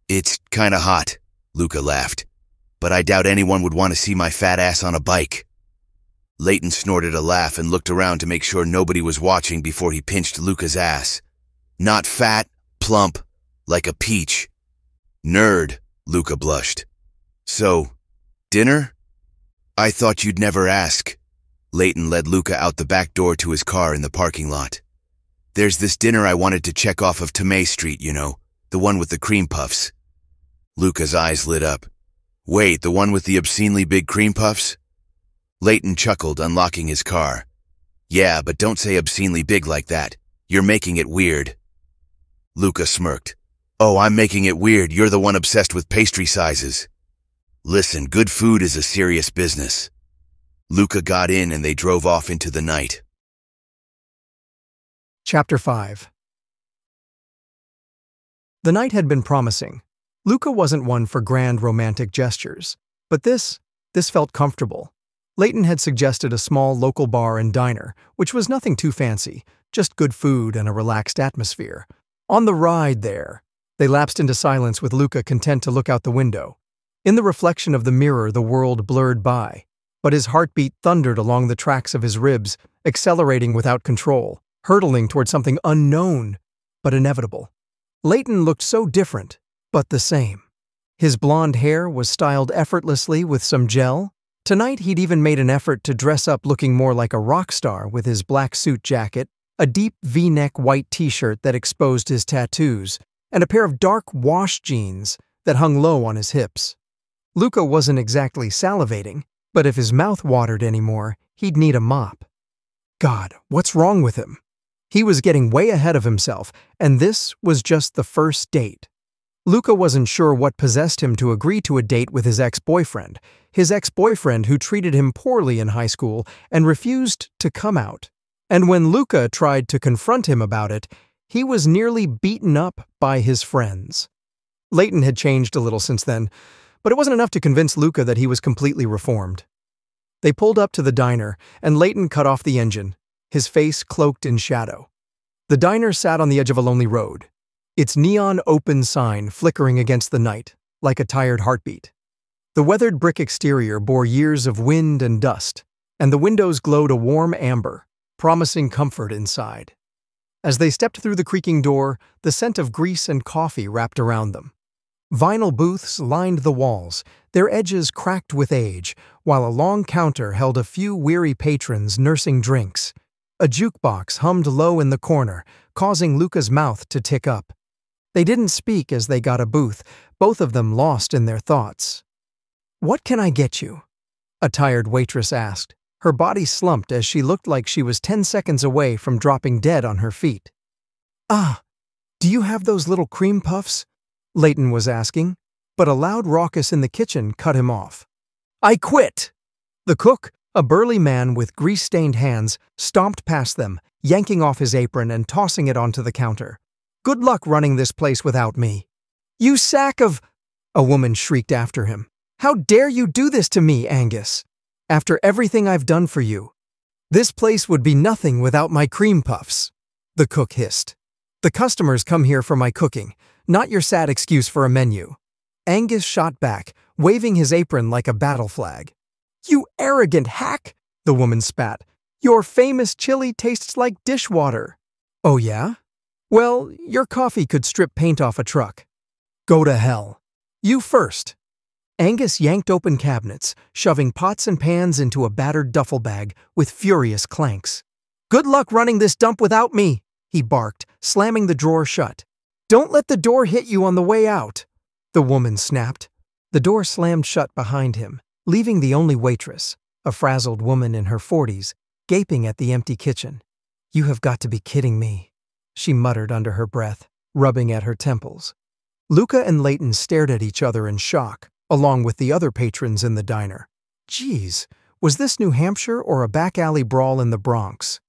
"It's kinda hot," Luca laughed. "But I doubt anyone would want to see my fat ass on a bike." Layton snorted a laugh and looked around to make sure nobody was watching before he pinched Luca's ass. "Not fat, plump, like a peach." "Nerd," Luca blushed. "So, dinner?" "I thought you'd never ask." Layton led Luca out the back door to his car in the parking lot. "There's this dinner I wanted to check off of Tomei Street, you know, the one with the cream puffs." Luca's eyes lit up. "Wait, the one with the obscenely big cream puffs?" Layton chuckled, unlocking his car. "Yeah, but don't say obscenely big like that. You're making it weird." Luca smirked. "Oh, I'm making it weird. You're the one obsessed with pastry sizes." "Listen, good food is a serious business." Luca got in and they drove off into the night. Chapter 5. The night had been promising. Luca wasn't one for grand romantic gestures, but this felt comfortable. Layton had suggested a small local bar and diner, which was nothing too fancy, just good food and a relaxed atmosphere. On the ride there, they lapsed into silence with Luca content to look out the window. In the reflection of the mirror, the world blurred by, but his heartbeat thundered along the tracks of his ribs, accelerating without control, hurtling toward something unknown, but inevitable. Layton looked so different, but the same. His blonde hair was styled effortlessly with some gel. Tonight he'd even made an effort to dress up looking more like a rock star with his black suit jacket, a deep V-neck white t-shirt that exposed his tattoos, and a pair of dark wash jeans that hung low on his hips. Luca wasn't exactly salivating, but if his mouth watered anymore, he'd need a mop. God, what's wrong with him? He was getting way ahead of himself, and this was just the first date. Luca wasn't sure what possessed him to agree to a date with his ex-boyfriend who treated him poorly in high school and refused to come out. And when Luca tried to confront him about it, he was nearly beaten up by his friends. Layton had changed a little since then, but it wasn't enough to convince Luca that he was completely reformed. They pulled up to the diner, and Layton cut off the engine, his face cloaked in shadow. The diner sat on the edge of a lonely road, its neon open sign flickering against the night, like a tired heartbeat. The weathered brick exterior bore years of wind and dust, and the windows glowed a warm amber, promising comfort inside. As they stepped through the creaking door, the scent of grease and coffee wrapped around them. Vinyl booths lined the walls, their edges cracked with age, while a long counter held a few weary patrons nursing drinks. A jukebox hummed low in the corner, causing Luca's mouth to tick up. They didn't speak as they got a booth, both of them lost in their thoughts. "What can I get you?" a tired waitress asked. Her body slumped as she looked like she was 10 seconds away from dropping dead on her feet. "Ah, do you have those little cream puffs?" Layton was asking, but a loud raucous in the kitchen cut him off. "I quit!" The cook, a burly man with grease-stained hands, stomped past them, yanking off his apron and tossing it onto the counter. "Good luck running this place without me." "You sack of—" a woman shrieked after him. "How dare you do this to me, Angus? After everything I've done for you. This place would be nothing without my cream puffs," the cook hissed. "The customers come here for my cooking, not your sad excuse for a menu." Angus shot back, waving his apron like a battle flag. "You arrogant hack," the woman spat. "Your famous chili tastes like dishwater." "Oh yeah? Well, your coffee could strip paint off a truck." "Go to hell." "You first." Angus yanked open cabinets, shoving pots and pans into a battered duffel bag with furious clanks. "Good luck running this dump without me," he barked, slamming the drawer shut. "Don't let the door hit you on the way out," the woman snapped. The door slammed shut behind him, leaving the only waitress, a frazzled woman in her 40s, gaping at the empty kitchen. "You have got to be kidding me," she muttered under her breath, rubbing at her temples. Luca and Layton stared at each other in shock, along with the other patrons in the diner. Geez, was this New Hampshire or a back alley brawl in the Bronx?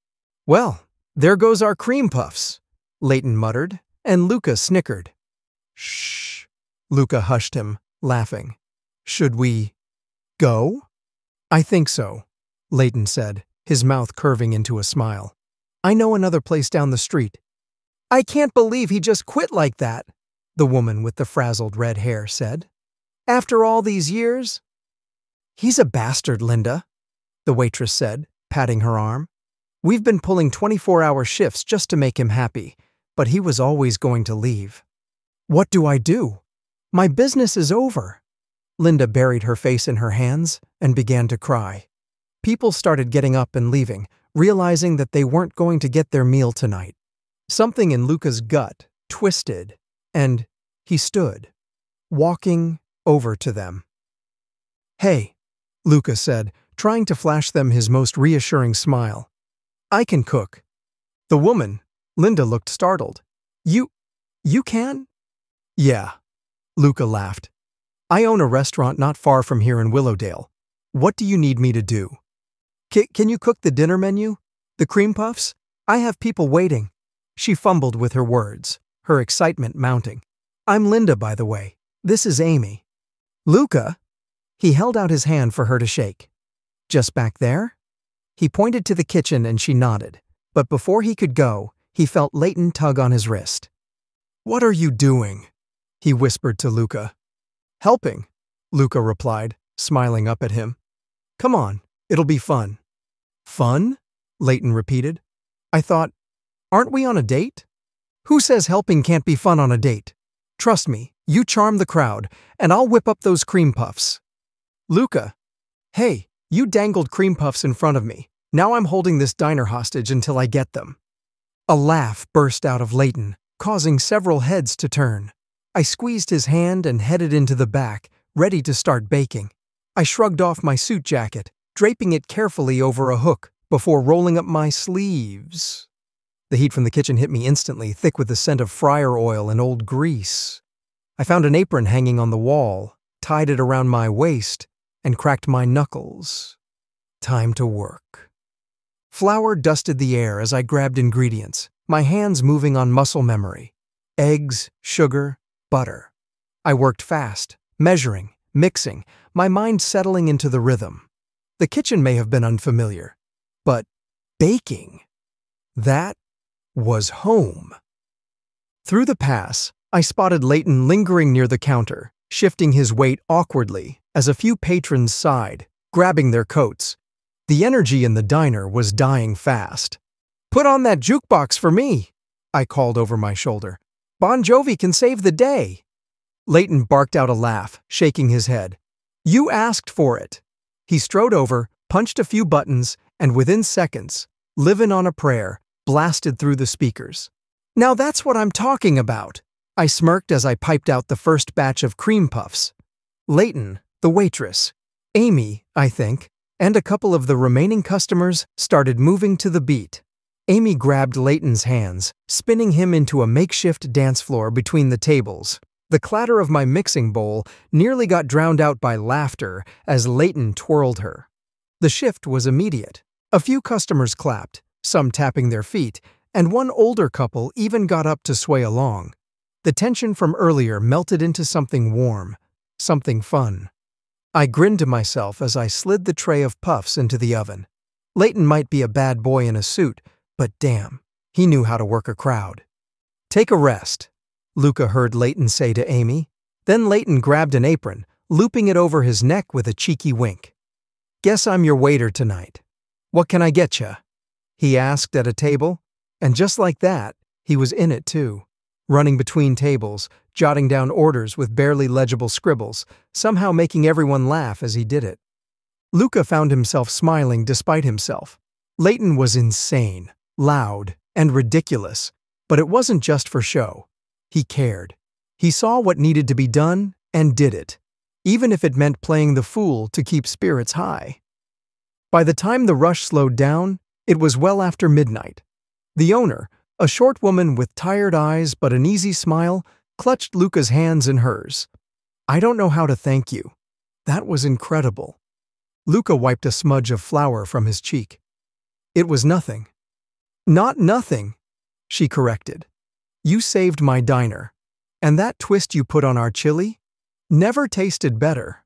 "Well, there goes our cream puffs," Layton muttered, and Luca snickered. "Shh," Luca hushed him, laughing. "Should we go?" "I think so," Layton said, his mouth curving into a smile. "I know another place down the street." "I can't believe he just quit like that," the woman with the frazzled red hair said. "After all these years?" "He's a bastard, Linda," the waitress said, patting her arm. "We've been pulling 24-hour shifts just to make him happy, but he was always going to leave." "What do I do? My business is over." Linda buried her face in her hands and began to cry. People started getting up and leaving, realizing that they weren't going to get their meal tonight. Something in Luca's gut twisted, and he stood, walking over to them. "Hey," Luca said, trying to flash them his most reassuring smile. "I can cook." The woman, Linda, looked startled. You can?" "Yeah," Luca laughed. "I own a restaurant not far from here in Willowdale. What do you need me to do?" Can you cook the dinner menu? The cream puffs? I have people waiting." She fumbled with her words, her excitement mounting. "I'm Linda, by the way. This is Amy." "Luca?" He held out his hand for her to shake. "Just back there?" He pointed to the kitchen and she nodded, but before he could go, he felt Layton tug on his wrist. "What are you doing?" he whispered to Luca. "Helping," Luca replied, smiling up at him. "Come on, it'll be fun." "Fun?" Layton repeated. "I thought, aren't we on a date?" "Who says helping can't be fun on a date? Trust me, you charm the crowd, and I'll whip up those cream puffs." "Luca, hey, you dangled cream puffs in front of me. Now I'm holding this diner hostage until I get them." A laugh burst out of Layton, causing several heads to turn. I squeezed his hand and headed into the back, ready to start baking. I shrugged off my suit jacket, draping it carefully over a hook before rolling up my sleeves. The heat from the kitchen hit me instantly, thick with the scent of fryer oil and old grease. I found an apron hanging on the wall, tied it around my waist, and cracked my knuckles. Time to work. Flour dusted the air as I grabbed ingredients, my hands moving on muscle memory. Eggs, sugar, butter. I worked fast, measuring, mixing, my mind settling into the rhythm. The kitchen may have been unfamiliar, but baking, that was home. Through the pass, I spotted Layton lingering near the counter, shifting his weight awkwardly as a few patrons sighed, grabbing their coats. The energy in the diner was dying fast. "Put on that jukebox for me," I called over my shoulder. "Bon Jovi can save the day." Layton barked out a laugh, shaking his head. "You asked for it." He strode over, punched a few buttons, and within seconds, "Livin' on a Prayer" blasted through the speakers. "Now that's what I'm talking about," I smirked as I piped out the first batch of cream puffs. Layton, the waitress, Amy, I think, and a couple of the remaining customers started moving to the beat. Amy grabbed Layton's hands, spinning him into a makeshift dance floor between the tables. The clatter of my mixing bowl nearly got drowned out by laughter as Layton twirled her. The shift was immediate. A few customers clapped, some tapping their feet, and one older couple even got up to sway along. The tension from earlier melted into something warm, something fun. I grinned to myself as I slid the tray of puffs into the oven. Layton might be a bad boy in a suit, but damn, he knew how to work a crowd. "Take a rest," Luca heard Layton say to Amy. Then Layton grabbed an apron, looping it over his neck with a cheeky wink. "Guess I'm your waiter tonight. What can I get ya?" he asked at a table. And just like that, he was in it too, running between tables, jotting down orders with barely legible scribbles, somehow making everyone laugh as he did it. Luca found himself smiling despite himself. Layton was insane, loud, and ridiculous, but it wasn't just for show. He cared. He saw what needed to be done and did it, even if it meant playing the fool to keep spirits high. By the time the rush slowed down, it was well after midnight. The owner, a short woman with tired eyes but an easy smile, clutched Luca's hands in hers. "I don't know how to thank you. That was incredible." Luca wiped a smudge of flour from his cheek. "It was nothing." "Not nothing," she corrected. "You saved my diner. And that twist you put on our chili? Never tasted better."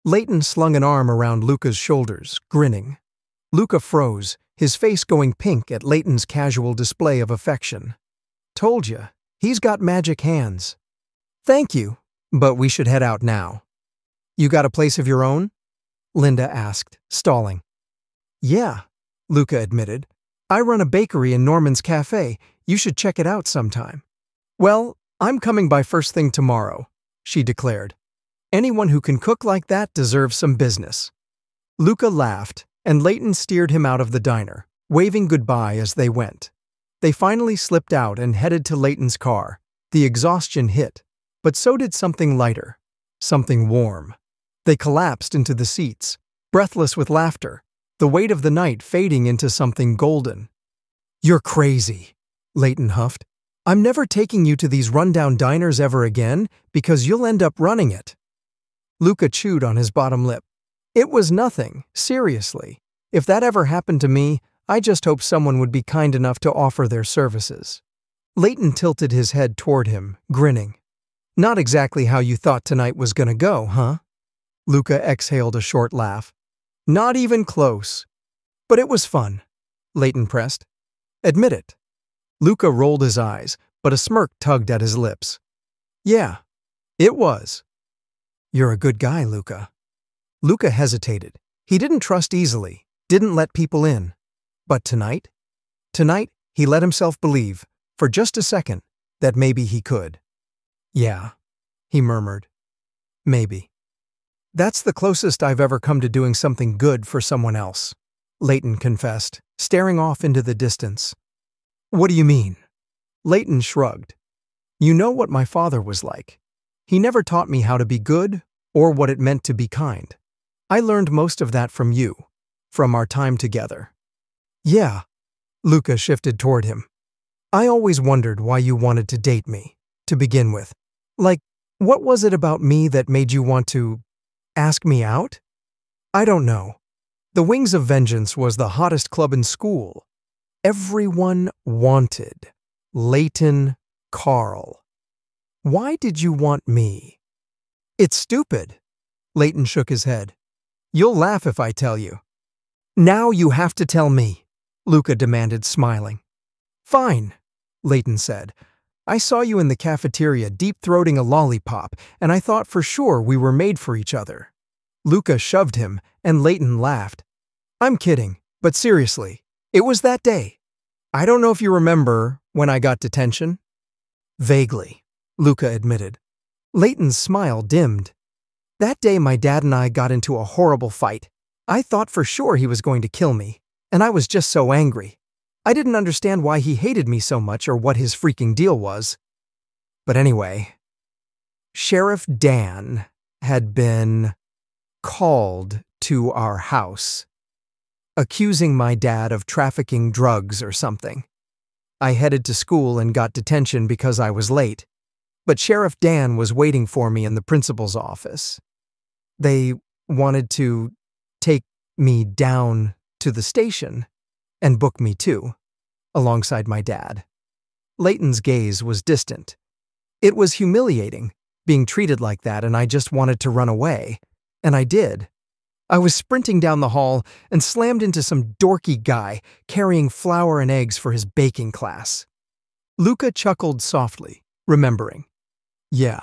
Layton slung an arm around Luca's shoulders, grinning. Luca froze, his face going pink at Layton's casual display of affection. "Told ya, he's got magic hands." "Thank you, but we should head out now." "You got a place of your own?" Linda asked, stalling. "Yeah," Luca admitted. "I run a bakery in Norman's Cafe. You should check it out sometime." "Well, I'm coming by first thing tomorrow," she declared. "Anyone who can cook like that deserves some business." Luca laughed, and Layton steered him out of the diner, waving goodbye as they went. They finally slipped out and headed to Layton's car. The exhaustion hit, but so did something lighter, something warm. They collapsed into the seats, breathless with laughter, the weight of the night fading into something golden. "You're crazy," Layton huffed. "I'm never taking you to these rundown diners ever again because you'll end up running it." Luca chewed on his bottom lip. "It was nothing, seriously. If that ever happened to me, I just hope someone would be kind enough to offer their services." Layton tilted his head toward him, grinning. "Not exactly how you thought tonight was gonna go, huh?" Luca exhaled a short laugh. "Not even close. But it was fun," Layton pressed. "Admit it." Luca rolled his eyes, but a smirk tugged at his lips. "Yeah, it was." "You're a good guy, Luca." Luca hesitated. He didn't trust easily, didn't let people in. But tonight? Tonight, he let himself believe, for just a second, that maybe he could. "Yeah," he murmured. "Maybe." "That's the closest I've ever come to doing something good for someone else," Layton confessed, staring off into the distance. "What do you mean?" Layton shrugged. "You know what my father was like. He never taught me how to be good or what it meant to be kind. I learned most of that from you, from our time together." "Yeah," Luca shifted toward him. "I always wondered why you wanted to date me, to begin with. Like, what was it about me that made you want to ask me out? I don't know. The Wings of Vengeance was the hottest club in school. Everyone wanted Layton Carl. Why did you want me?" "It's stupid." Layton shook his head. "You'll laugh if I tell you." "Now you have to tell me," Luca demanded, smiling. "Fine," Layton said. "I saw you in the cafeteria deep-throating a lollipop, and I thought for sure we were made for each other." Luca shoved him, and Layton laughed. I'm kidding, but seriously, it was that day. I don't know if you remember when I got detention. Vaguely, Luca admitted. Layton's smile dimmed. That day my dad and I got into a horrible fight. I thought for sure he was going to kill me, and I was just so angry. I didn't understand why he hated me so much or what his freaking deal was. But anyway, Sheriff Dan had been called to our house, accusing my dad of trafficking drugs or something. I headed to school and got detention because I was late, but Sheriff Dan was waiting for me in the principal's office. They wanted to take me down to the station and book me too, alongside my dad. Layton's gaze was distant. It was humiliating, being treated like that, and I just wanted to run away. And I did. I was sprinting down the hall and slammed into some dorky guy carrying flour and eggs for his baking class. Luca chuckled softly, remembering. Yeah.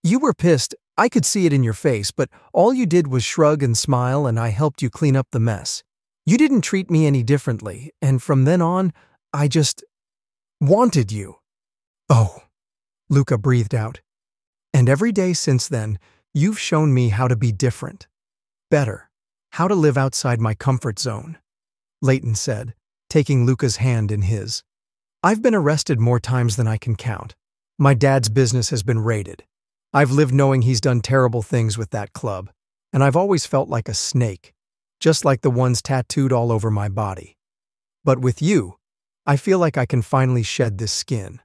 You were pissed. I could see it in your face, but all you did was shrug and smile, and I helped you clean up the mess. You didn't treat me any differently, and from then on, I just wanted you. Oh, Luca breathed out. And every day since then, you've shown me how to be different. Better. How to live outside my comfort zone, Layton said, taking Luca's hand in his. I've been arrested more times than I can count. My dad's business has been raided. I've lived knowing he's done terrible things with that club, and I've always felt like a snake, just like the ones tattooed all over my body. But with you, I feel like I can finally shed this skin.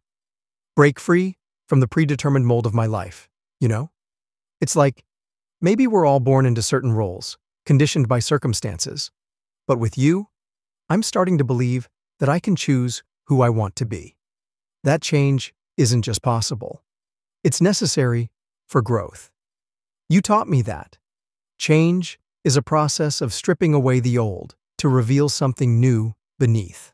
Break free from the predetermined mold of my life, you know? It's like, maybe we're all born into certain roles, conditioned by circumstances. But with you, I'm starting to believe that I can choose who I want to be. That change isn't just possible. It's necessary for growth. You taught me that. Change is a process of stripping away the old to reveal something new beneath.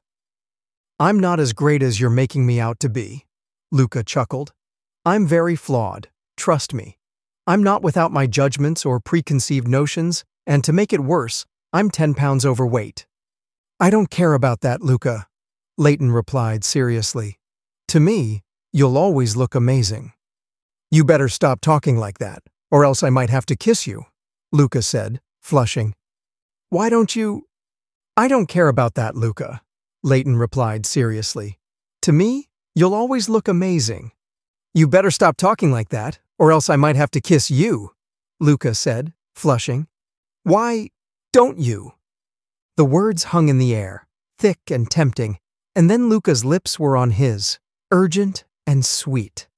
I'm not as great as you're making me out to be, Luca chuckled. I'm very flawed, trust me. I'm not without my judgments or preconceived notions, and to make it worse, I'm 10 pounds overweight. I don't care about that, Luca, Layton replied seriously. To me, you'll always look amazing. You better stop talking like that, or else I might have to kiss you, Luca said, flushing. Why don't you? I don't care about that, Luca, Layton replied seriously. To me, you'll always look amazing. You better stop talking like that, or else I might have to kiss you, Luca said, flushing. Why don't you? The words hung in the air, thick and tempting, and then Luca's lips were on his, urgent and sweet.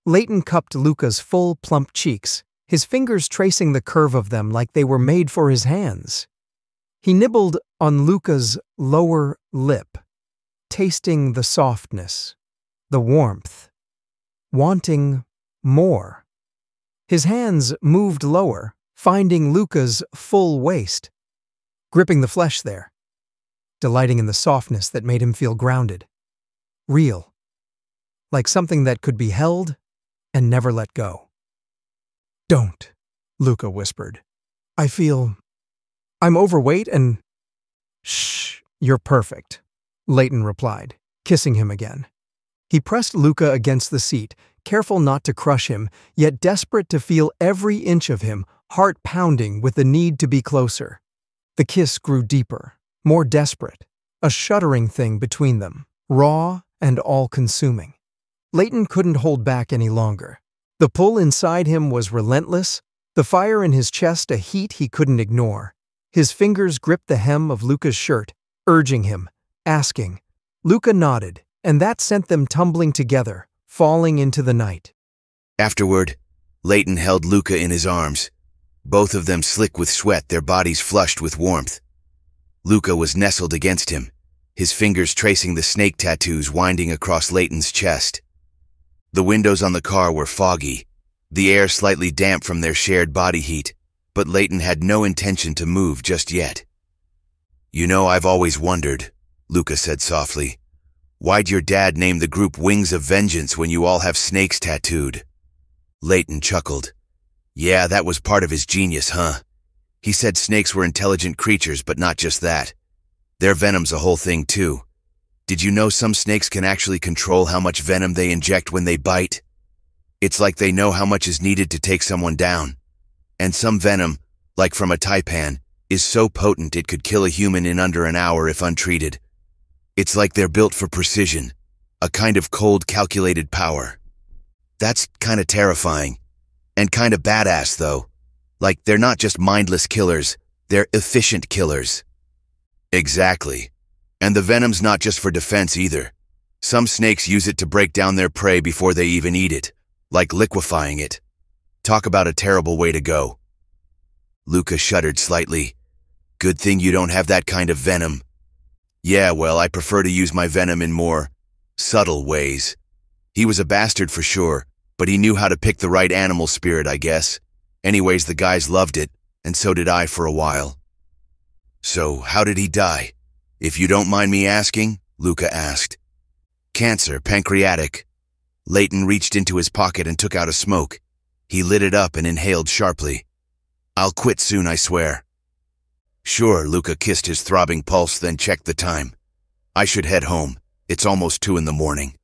Layton cupped Luca's full, plump cheeks, his fingers tracing the curve of them like they were made for his hands. He nibbled on Luca's lower lip, tasting the softness, the warmth, wanting more. His hands moved lower, finding Luca's full waist, gripping the flesh there, delighting in the softness that made him feel grounded, real, like something that could be held and never let go. Don't, Luca whispered. I'm overweight and… Shh, you're perfect, Layton replied, kissing him again. He pressed Luca against the seat, careful not to crush him, yet desperate to feel every inch of him, heart pounding with the need to be closer. The kiss grew deeper, more desperate, a shuddering thing between them, raw and all-consuming. Layton couldn't hold back any longer. The pull inside him was relentless, the fire in his chest a heat he couldn't ignore. His fingers gripped the hem of Luca's shirt, urging him, asking. Luca nodded, and that sent them tumbling together, falling into the night. Afterward, Layton held Luca in his arms, both of them slick with sweat, their bodies flushed with warmth. Luca was nestled against him, his fingers tracing the snake tattoos winding across Layton's chest. The windows on the car were foggy, the air slightly damp from their shared body heat, but Layton had no intention to move just yet. You know, I've always wondered, Luca said softly, why'd your dad name the group Wings of Vengeance when you all have snakes tattooed? Layton chuckled. Yeah, that was part of his genius, huh? He said snakes were intelligent creatures, but not just that. Their venom's a whole thing too. Did you know some snakes can actually control how much venom they inject when they bite? It's like they know how much is needed to take someone down. And some venom, like from a taipan, is so potent it could kill a human in under an hour if untreated. It's like they're built for precision, a kind of cold, calculated power. That's kinda terrifying. And kinda badass, though. Like, they're not just mindless killers, they're efficient killers. Exactly. And the venom's not just for defense either. Some snakes use it to break down their prey before they even eat it, like liquefying it. Talk about a terrible way to go. Luca shuddered slightly. Good thing you don't have that kind of venom. Yeah, well, I prefer to use my venom in more subtle ways. He was a bastard for sure, but he knew how to pick the right animal spirit, I guess. Anyways, the guys loved it, and so did I for a while. So, how did he die? If you don't mind me asking, Luca asked. Cancer, pancreatic. Layton reached into his pocket and took out a smoke. He lit it up and inhaled sharply. I'll quit soon, I swear. Sure, Luca kissed his throbbing pulse, then checked the time. I should head home. It's almost 2 in the morning.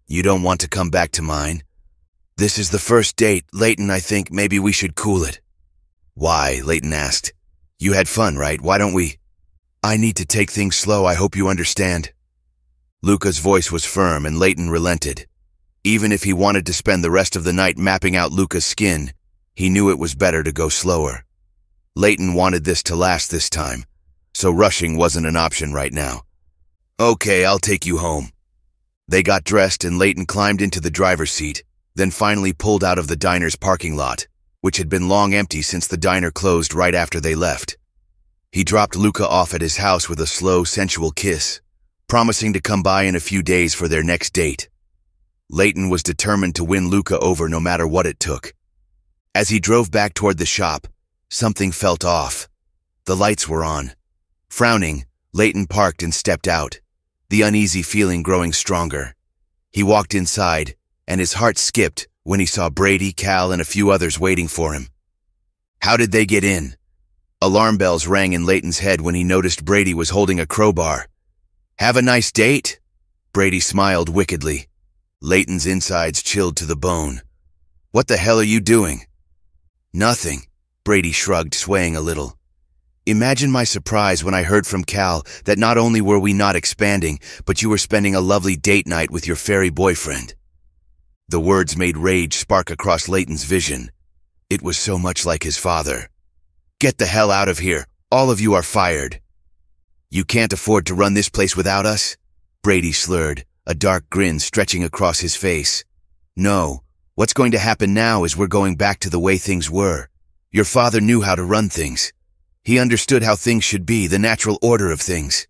You don't want to come back to mine? This is the first date, Layton. I think maybe we should cool it. Why? Layton asked. You had fun, right? Why don't we? I need to take things slow, I hope you understand. Luca's voice was firm and Layton relented. Even if he wanted to spend the rest of the night mapping out Luca's skin, he knew it was better to go slower. Layton wanted this to last this time, so rushing wasn't an option right now. Okay, I'll take you home. They got dressed and Layton climbed into the driver's seat, then finally pulled out of the diner's parking lot, which had been long empty since the diner closed right after they left. He dropped Luca off at his house with a slow, sensual kiss, promising to come by in a few days for their next date. Layton was determined to win Luca over no matter what it took. As he drove back toward the shop, something felt off. The lights were on. Frowning, Layton parked and stepped out, the uneasy feeling growing stronger. He walked inside, and his heart skipped when he saw Brady, Cal, and a few others waiting for him. How did they get in? Alarm bells rang in Layton's head when he noticed Brady was holding a crowbar. Have a nice date? Brady smiled wickedly. Layton's insides chilled to the bone. What the hell are you doing? Nothing, Brady shrugged, swaying a little. Imagine my surprise when I heard from Cal that not only were we not expanding, but you were spending a lovely date night with your fairy boyfriend. The words made rage spark across Layton's vision. It was so much like his father. Get the hell out of here. All of you are fired. You can't afford to run this place without us? Brady slurred, a dark grin stretching across his face. No, what's going to happen now is we're going back to the way things were. Your father knew how to run things. He understood how things should be, the natural order of things.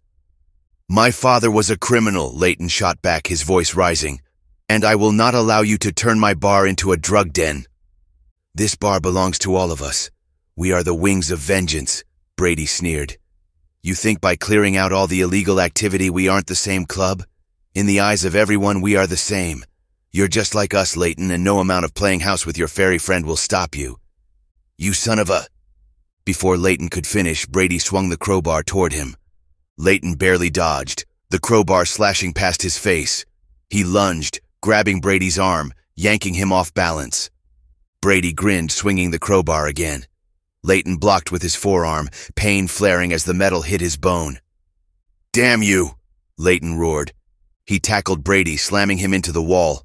My father was a criminal, Layton shot back, his voice rising. And I will not allow you to turn my bar into a drug den. This bar belongs to all of us. We are the wings of vengeance, Brady sneered. You think by clearing out all the illegal activity we aren't the same club? In the eyes of everyone, we are the same. You're just like us, Layton, and no amount of playing house with your fairy friend will stop you. You son of a... Before Layton could finish, Brady swung the crowbar toward him. Layton barely dodged, the crowbar slashing past his face. He lunged, grabbing Brady's arm, yanking him off balance. Brady grinned, swinging the crowbar again. Layton blocked with his forearm, pain flaring as the metal hit his bone. Damn you! Layton roared. He tackled Brady, slamming him into the wall.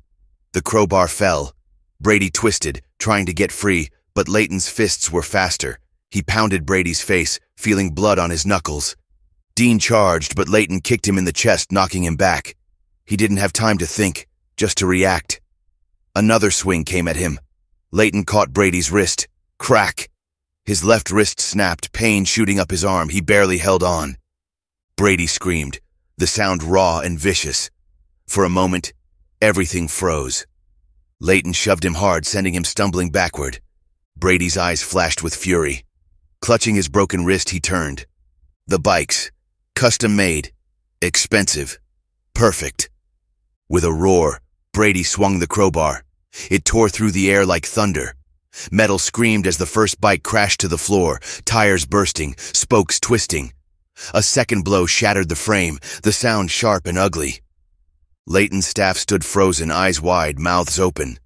The crowbar fell. Brady twisted, trying to get free, but Layton's fists were faster. He pounded Brady's face, feeling blood on his knuckles. Dean charged, but Layton kicked him in the chest, knocking him back. He didn't have time to think, just to react. Another swing came at him. Layton caught Brady's wrist. Crack! His left wrist snapped, pain shooting up his arm. He barely held on. Brady screamed, the sound raw and vicious. For a moment, everything froze. Layton shoved him hard, sending him stumbling backward. Brady's eyes flashed with fury. Clutching his broken wrist, he turned. The bikes. Custom-made. Expensive. Perfect. With a roar, Brady swung the crowbar. It tore through the air like thunder. Metal screamed as the first bike crashed to the floor, tires bursting, spokes twisting. A second blow shattered the frame, the sound sharp and ugly. Layton's staff stood frozen, eyes wide, mouths open.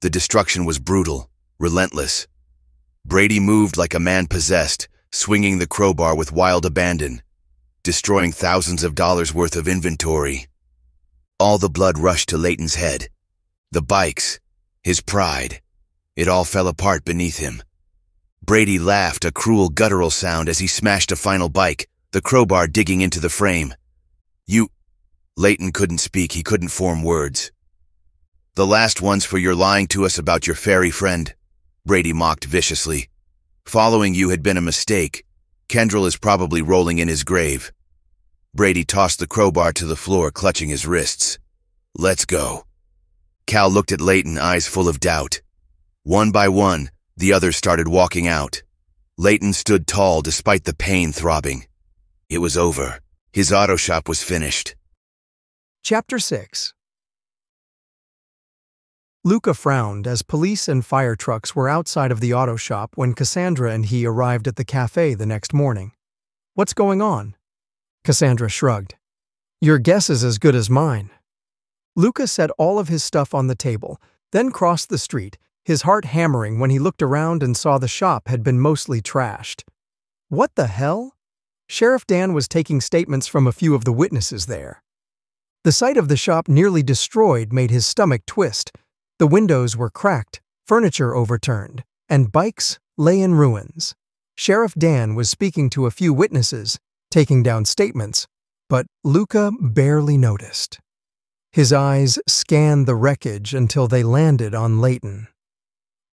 The destruction was brutal, relentless. Brady moved like a man possessed, swinging the crowbar with wild abandon, destroying thousands of dollars worth of inventory. All the blood rushed to Layton's head. The bikes, his pride, it all fell apart beneath him. Brady laughed, a cruel guttural sound as he smashed a final bike, the crowbar digging into the frame. "You—" Layton couldn't speak, he couldn't form words. "The last one's for your lying to us about your fairy friend," Brady mocked viciously. "Following you had been a mistake. Kendrell is probably rolling in his grave." Brady tossed the crowbar to the floor, clutching his wrists. "Let's go." Cal looked at Layton, eyes full of doubt. One by one, the others started walking out. Layton stood tall despite the pain throbbing. It was over. His auto shop was finished. Chapter 6. Luca frowned as police and fire trucks were outside of the auto shop when Cassandra and he arrived at the cafe the next morning. "What's going on?" Cassandra shrugged. "Your guess is as good as mine." Luca set all of his stuff on the table, then crossed the street, his heart hammering when he looked around and saw the shop had been mostly trashed. What the hell? Sheriff Dan was taking statements from a few of the witnesses there. The sight of the shop nearly destroyed made his stomach twist. The windows were cracked, furniture overturned, and bikes lay in ruins. Sheriff Dan was speaking to a few witnesses, taking down statements, but Luca barely noticed. His eyes scanned the wreckage until they landed on Layton.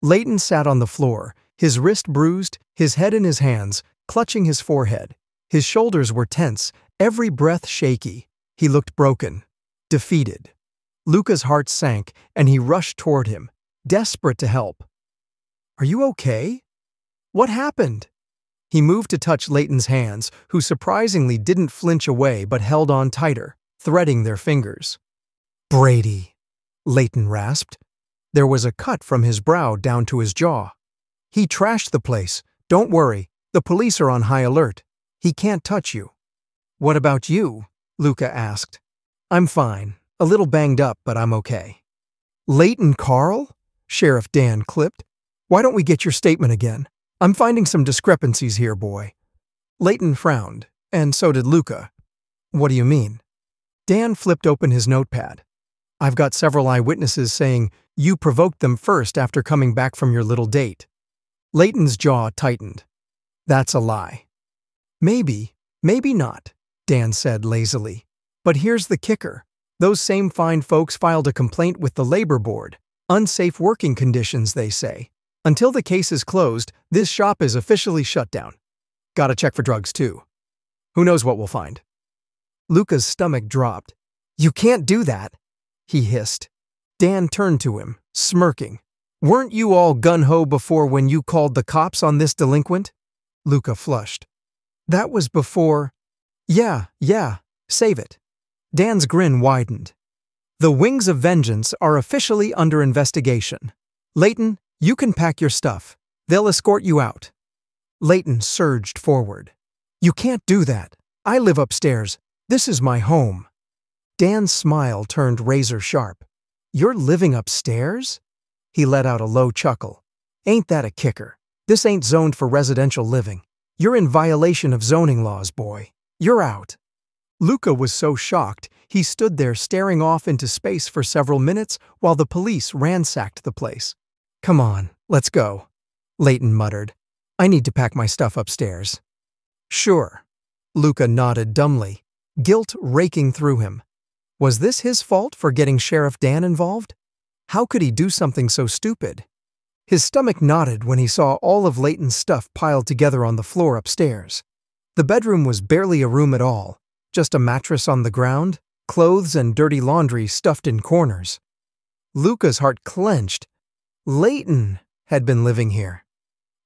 Layton sat on the floor, his wrist bruised, his head in his hands, clutching his forehead. His shoulders were tense, every breath shaky. He looked broken, defeated. Luca's heart sank, and he rushed toward him, desperate to help. "Are you okay? What happened?" He moved to touch Layton's hands, who surprisingly didn't flinch away but held on tighter, threading their fingers. "Brady," Layton rasped. There was a cut from his brow down to his jaw. "He trashed the place. Don't worry, the police are on high alert. He can't touch you." "What about you?" Luca asked. "I'm fine. A little banged up, but I'm okay." "Layton Carl?" Sheriff Dan clipped. "Why don't we get your statement again? I'm finding some discrepancies here, boy." Layton frowned, and so did Luca. "What do you mean?" Dan flipped open his notepad. "I've got several eyewitnesses saying you provoked them first after coming back from your little date." Layton's jaw tightened. "That's a lie." "Maybe, maybe not," Dan said lazily. "But here's the kicker. Those same fine folks filed a complaint with the labor board. Unsafe working conditions, they say. Until the case is closed, this shop is officially shut down. Gotta check for drugs, too. Who knows what we'll find." Luca's stomach dropped. "You can't do that," he hissed. Dan turned to him, smirking. "Weren't you all gun-ho before when you called the cops on this delinquent?" Luca flushed. "That was before—" Yeah, save it." Dan's grin widened. "The Wings of Vengeance are officially under investigation. Layton, you can pack your stuff. They'll escort you out." Layton surged forward. "You can't do that. I live upstairs. This is my home." Dan's smile turned razor-sharp. "You're living upstairs?" He let out a low chuckle. "Ain't that a kicker? This ain't zoned for residential living. You're in violation of zoning laws, boy. You're out." Luca was so shocked, he stood there staring off into space for several minutes while the police ransacked the place. "Come on, let's go," Layton muttered. "I need to pack my stuff upstairs." "Sure." Luca nodded dumbly, guilt raking through him. Was this his fault for getting Sheriff Dan involved? How could he do something so stupid? His stomach knotted when he saw all of Layton's stuff piled together on the floor upstairs. The bedroom was barely a room at all, just a mattress on the ground, clothes and dirty laundry stuffed in corners. Luca's heart clenched. Layton had been living here.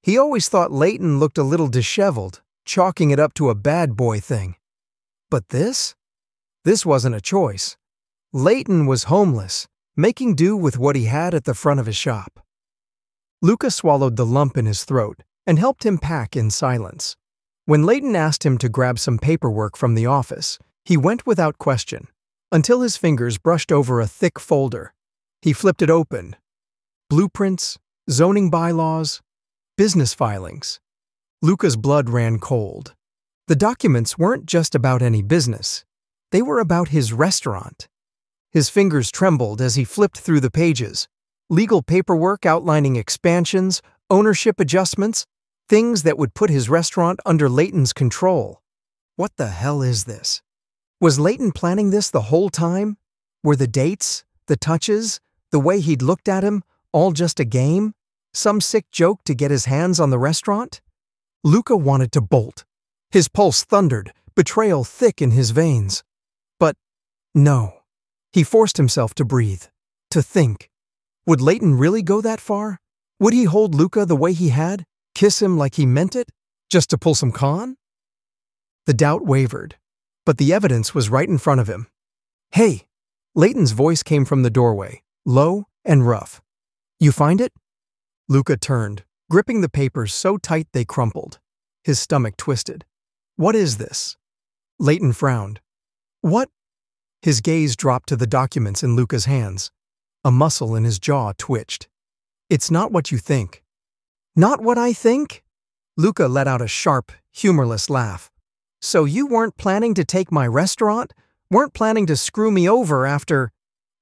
He always thought Layton looked a little disheveled, chalking it up to a bad boy thing. But this? This wasn't a choice. Layton was homeless, making do with what he had at the front of his shop. Luca swallowed the lump in his throat and helped him pack in silence. When Layton asked him to grab some paperwork from the office, he went without question, until his fingers brushed over a thick folder. He flipped it open. Blueprints, zoning bylaws, business filings. Luca's blood ran cold. The documents weren't just about any business. They were about his restaurant. His fingers trembled as he flipped through the pages. Legal paperwork outlining expansions, ownership adjustments, things that would put his restaurant under Layton's control. What the hell is this? Was Layton planning this the whole time? Were the dates, the touches, the way he'd looked at him, all just a game? Some sick joke to get his hands on the restaurant? Luca wanted to bolt. His pulse thundered, betrayal thick in his veins. But no. He forced himself to breathe, to think. Would Layton really go that far? Would he hold Luca the way he had? Kiss him like he meant it? Just to pull some con? The doubt wavered, but the evidence was right in front of him. "Hey!" Layton's voice came from the doorway, low and rough. "You find it?" Luca turned, gripping the papers so tight they crumpled. His stomach twisted. "What is this?" Layton frowned. "What?" His gaze dropped to the documents in Luca's hands. A muscle in his jaw twitched. "It's not what you think." "Not what I think?" Luca let out a sharp, humorless laugh. "So you weren't planning to take my restaurant? Weren't planning to screw me over after—"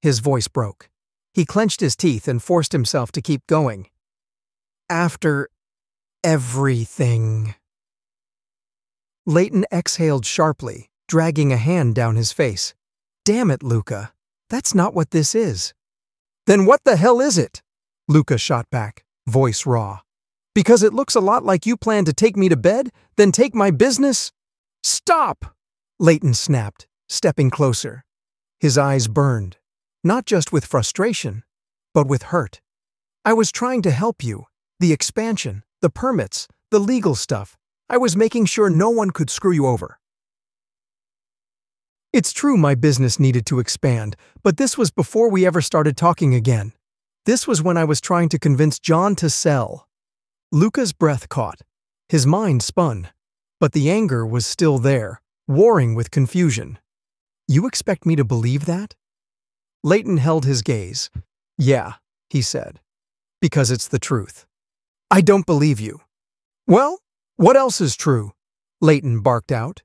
His voice broke. He clenched his teeth and forced himself to keep going. "After everything." Layton exhaled sharply, dragging a hand down his face. "Damn it, Luca. That's not what this is." "Then what the hell is it?" Luca shot back, voice raw. "Because it looks a lot like you plan to take me to bed, then take my business?" "Stop!" Layton snapped, stepping closer. His eyes burned, not just with frustration, but with hurt. "I was trying to help you. The expansion, the permits, the legal stuff. I was making sure no one could screw you over." "It's true my business needed to expand, but this was before we ever started talking again. This was when I was trying to convince John to sell." Luca's breath caught. His mind spun. But the anger was still there, warring with confusion. "You expect me to believe that?" Layton held his gaze. "Yeah," he said. "Because it's the truth." "I don't believe you." "Well, what else is true?" Layton barked out.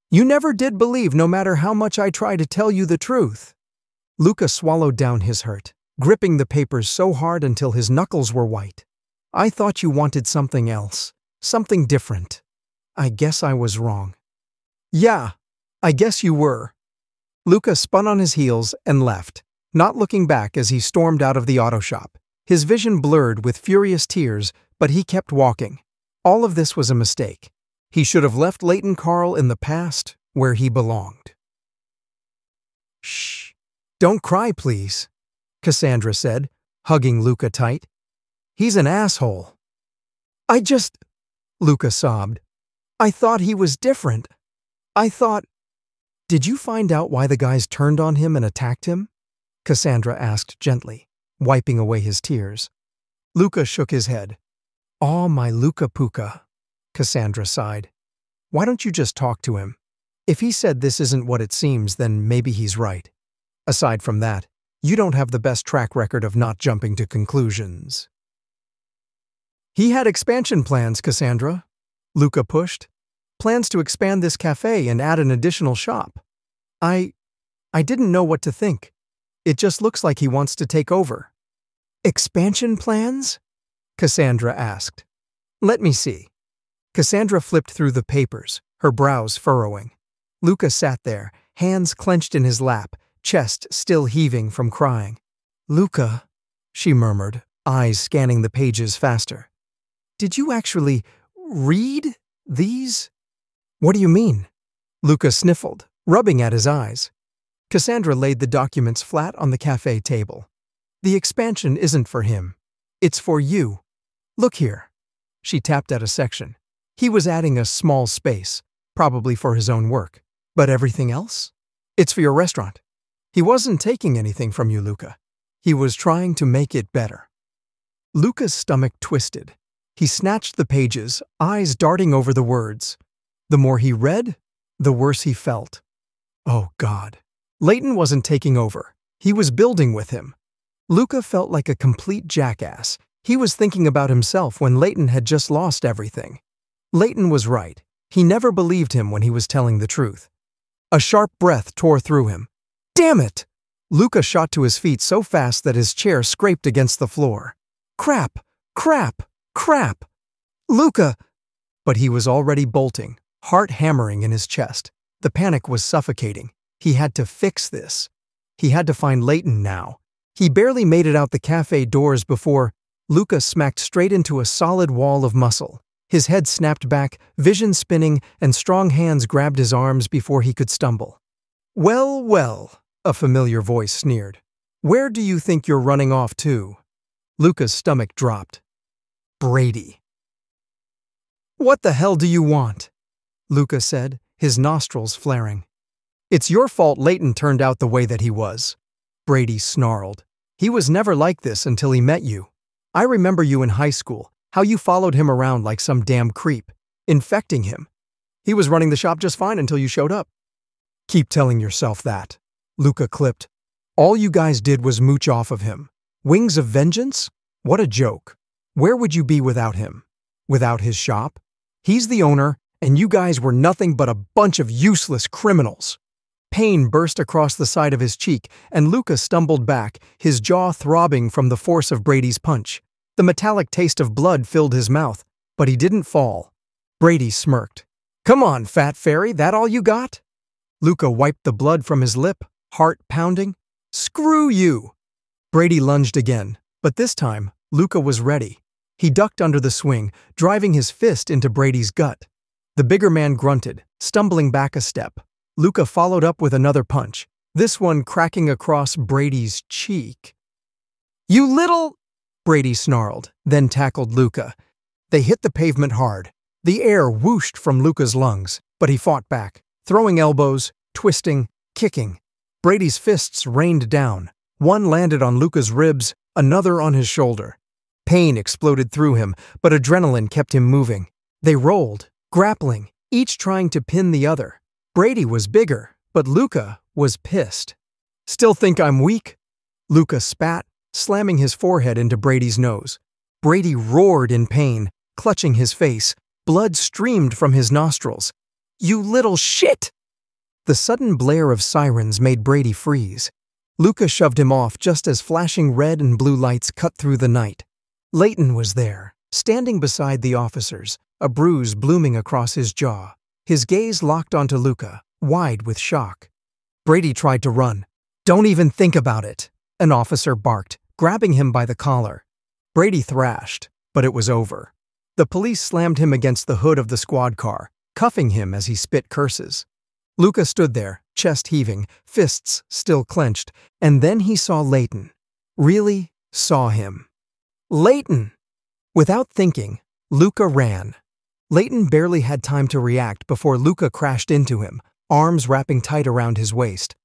"You never did believe no matter how much I try to tell you the truth." Luca swallowed down his hurt, gripping the papers so hard until his knuckles were white. "I thought you wanted something else, something different. I guess I was wrong." "Yeah, I guess you were." Luca spun on his heels and left, not looking back as he stormed out of the auto shop. His vision blurred with furious tears, but he kept walking. All of this was a mistake. He should have left Layton Carl in the past, where he belonged. "Shh. Don't cry, please," Cassandra said, hugging Luca tight. "He's an asshole." Luca sobbed. "I thought he was different. I thought—" "Did you find out why the guys turned on him and attacked him?" Cassandra asked gently, wiping away his tears. Luca shook his head. "Aw, my Luca Puca," Cassandra sighed. "Why don't you just talk to him? If he said this isn't what it seems, then maybe he's right. Aside from that, you don't have the best track record of not jumping to conclusions." "He had expansion plans, Cassandra," Luca pushed. "Plans to expand this cafe and add an additional shop. I didn't know what to think. It just looks like he wants to take over." "Expansion plans?" Cassandra asked. "Let me see." Cassandra flipped through the papers, her brows furrowing. Luca sat there, hands clenched in his lap, chest still heaving from crying. "Luca," she murmured, eyes scanning the pages faster. "Did you actually read these?" "What do you mean?" Luca sniffled, rubbing at his eyes. Cassandra laid the documents flat on the cafe table. "The expansion isn't for him. It's for you. Look here." She tapped at a section. He was adding a small space, probably for his own work. But everything else? It's for your restaurant. He wasn't taking anything from you, Luca. He was trying to make it better. Luca's stomach twisted. He snatched the pages, eyes darting over the words. The more he read, the worse he felt. Oh, God. Layton wasn't taking over. He was building with him. Luca felt like a complete jackass. He was thinking about himself when Layton had just lost everything. Layton was right. He never believed him when he was telling the truth. A sharp breath tore through him. Damn it! Luca shot to his feet so fast that his chair scraped against the floor. Crap! Crap! Crap! Luca! But he was already bolting, heart hammering in his chest. The panic was suffocating. He had to fix this. He had to find Layton now. He barely made it out the cafe doors before Luca smacked straight into a solid wall of muscle. His head snapped back, vision spinning, and strong hands grabbed his arms before he could stumble. Well, well, a familiar voice sneered. Where do you think you're running off to? Luca's stomach dropped. Brady. What the hell do you want? Luca said, his nostrils flaring. It's your fault Layton turned out the way that he was. Brady snarled. He was never like this until he met you. I remember you in high school, how you followed him around like some damn creep, infecting him. He was running the shop just fine until you showed up. Keep telling yourself that. Luca clipped. All you guys did was mooch off of him. Wings of vengeance? What a joke. Where would you be without him? Without his shop? He's the owner, and you guys were nothing but a bunch of useless criminals. Pain burst across the side of his cheek, and Luca stumbled back, his jaw throbbing from the force of Brady's punch. The metallic taste of blood filled his mouth, but he didn't fall. Brady smirked. Come on, fat fairy, that all you got? Luca wiped the blood from his lip, heart pounding. Screw you! Brady lunged again, but this time, Luca was ready. He ducked under the swing, driving his fist into Brady's gut. The bigger man grunted, stumbling back a step. Luca followed up with another punch, this one cracking across Brady's cheek. You little... Brady snarled, then tackled Luca. They hit the pavement hard. The air whooshed from Luca's lungs, but he fought back, throwing elbows, twisting, kicking. Brady's fists rained down. One landed on Luca's ribs, another on his shoulder. Pain exploded through him, but adrenaline kept him moving. They rolled, grappling, each trying to pin the other. Brady was bigger, but Luca was pissed. Still think I'm weak? Luca spat, slamming his forehead into Brady's nose. Brady roared in pain, clutching his face. Blood streamed from his nostrils. You little shit! The sudden blare of sirens made Brady freeze. Luca shoved him off just as flashing red and blue lights cut through the night. Layton was there, standing beside the officers, a bruise blooming across his jaw. His gaze locked onto Luca, wide with shock. Brady tried to run. Don't even think about it, an officer barked, grabbing him by the collar. Brady thrashed, but it was over. The police slammed him against the hood of the squad car, cuffing him as he spit curses. Luca stood there, chest heaving, fists still clenched, and then he saw Layton. Really saw him. Layton! Without thinking, Luca ran. Layton barely had time to react before Luca crashed into him, arms wrapping tight around his waist.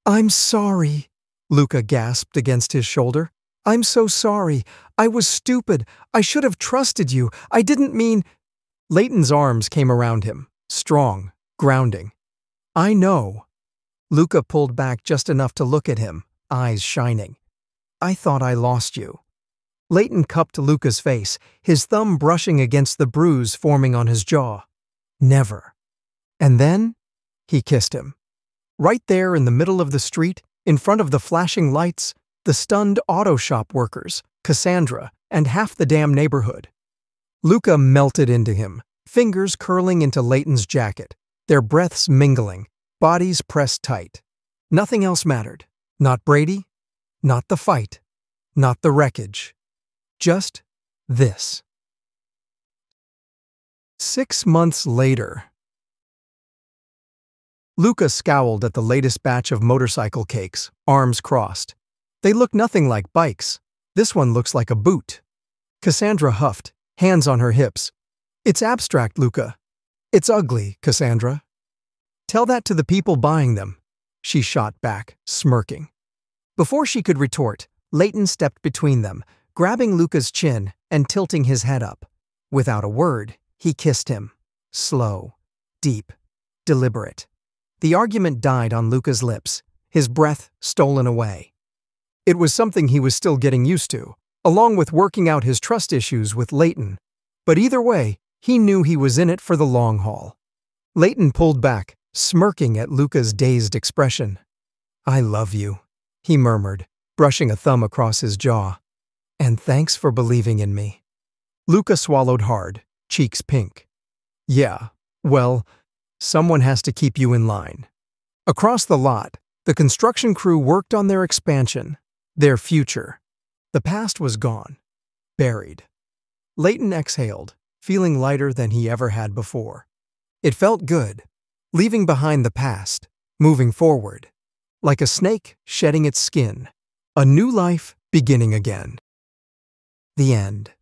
I'm sorry, Luca gasped against his shoulder. I'm so sorry. I was stupid. I should have trusted you. I didn't mean... Layton's arms came around him, strong, grounding. I know. Luca pulled back just enough to look at him, eyes shining. I thought I lost you. Layton cupped Luca's face, his thumb brushing against the bruise forming on his jaw. Never. And then, he kissed him. Right there in the middle of the street, in front of the flashing lights, the stunned auto shop workers, Cassandra, and half the damn neighborhood. Luca melted into him, fingers curling into Layton's jacket, their breaths mingling, bodies pressed tight. Nothing else mattered. Not Brady, not the fight, not the wreckage. Just this. 6 months later. Luca scowled at the latest batch of motorcycle cakes, arms crossed. They look nothing like bikes. This one looks like a boot. Cassandra huffed, hands on her hips. It's abstract, Luca. It's ugly, Cassandra. Tell that to the people buying them. She shot back, smirking. Before she could retort, Layton stepped between them, grabbing Luca's chin and tilting his head up. Without a word, he kissed him. Slow, deep, deliberate. The argument died on Luca's lips, his breath stolen away. It was something he was still getting used to, along with working out his trust issues with Layton. But either way, he knew he was in it for the long haul. Layton pulled back, smirking at Luca's dazed expression. "I love you," he murmured, brushing a thumb across his jaw. "And thanks for believing in me." Luca swallowed hard, cheeks pink. "Yeah, well, someone has to keep you in line." Across the lot, the construction crew worked on their expansion, their future. The past was gone, buried. Layton exhaled, feeling lighter than he ever had before. It felt good, leaving behind the past, moving forward. Like a snake shedding its skin, a new life beginning again. The end.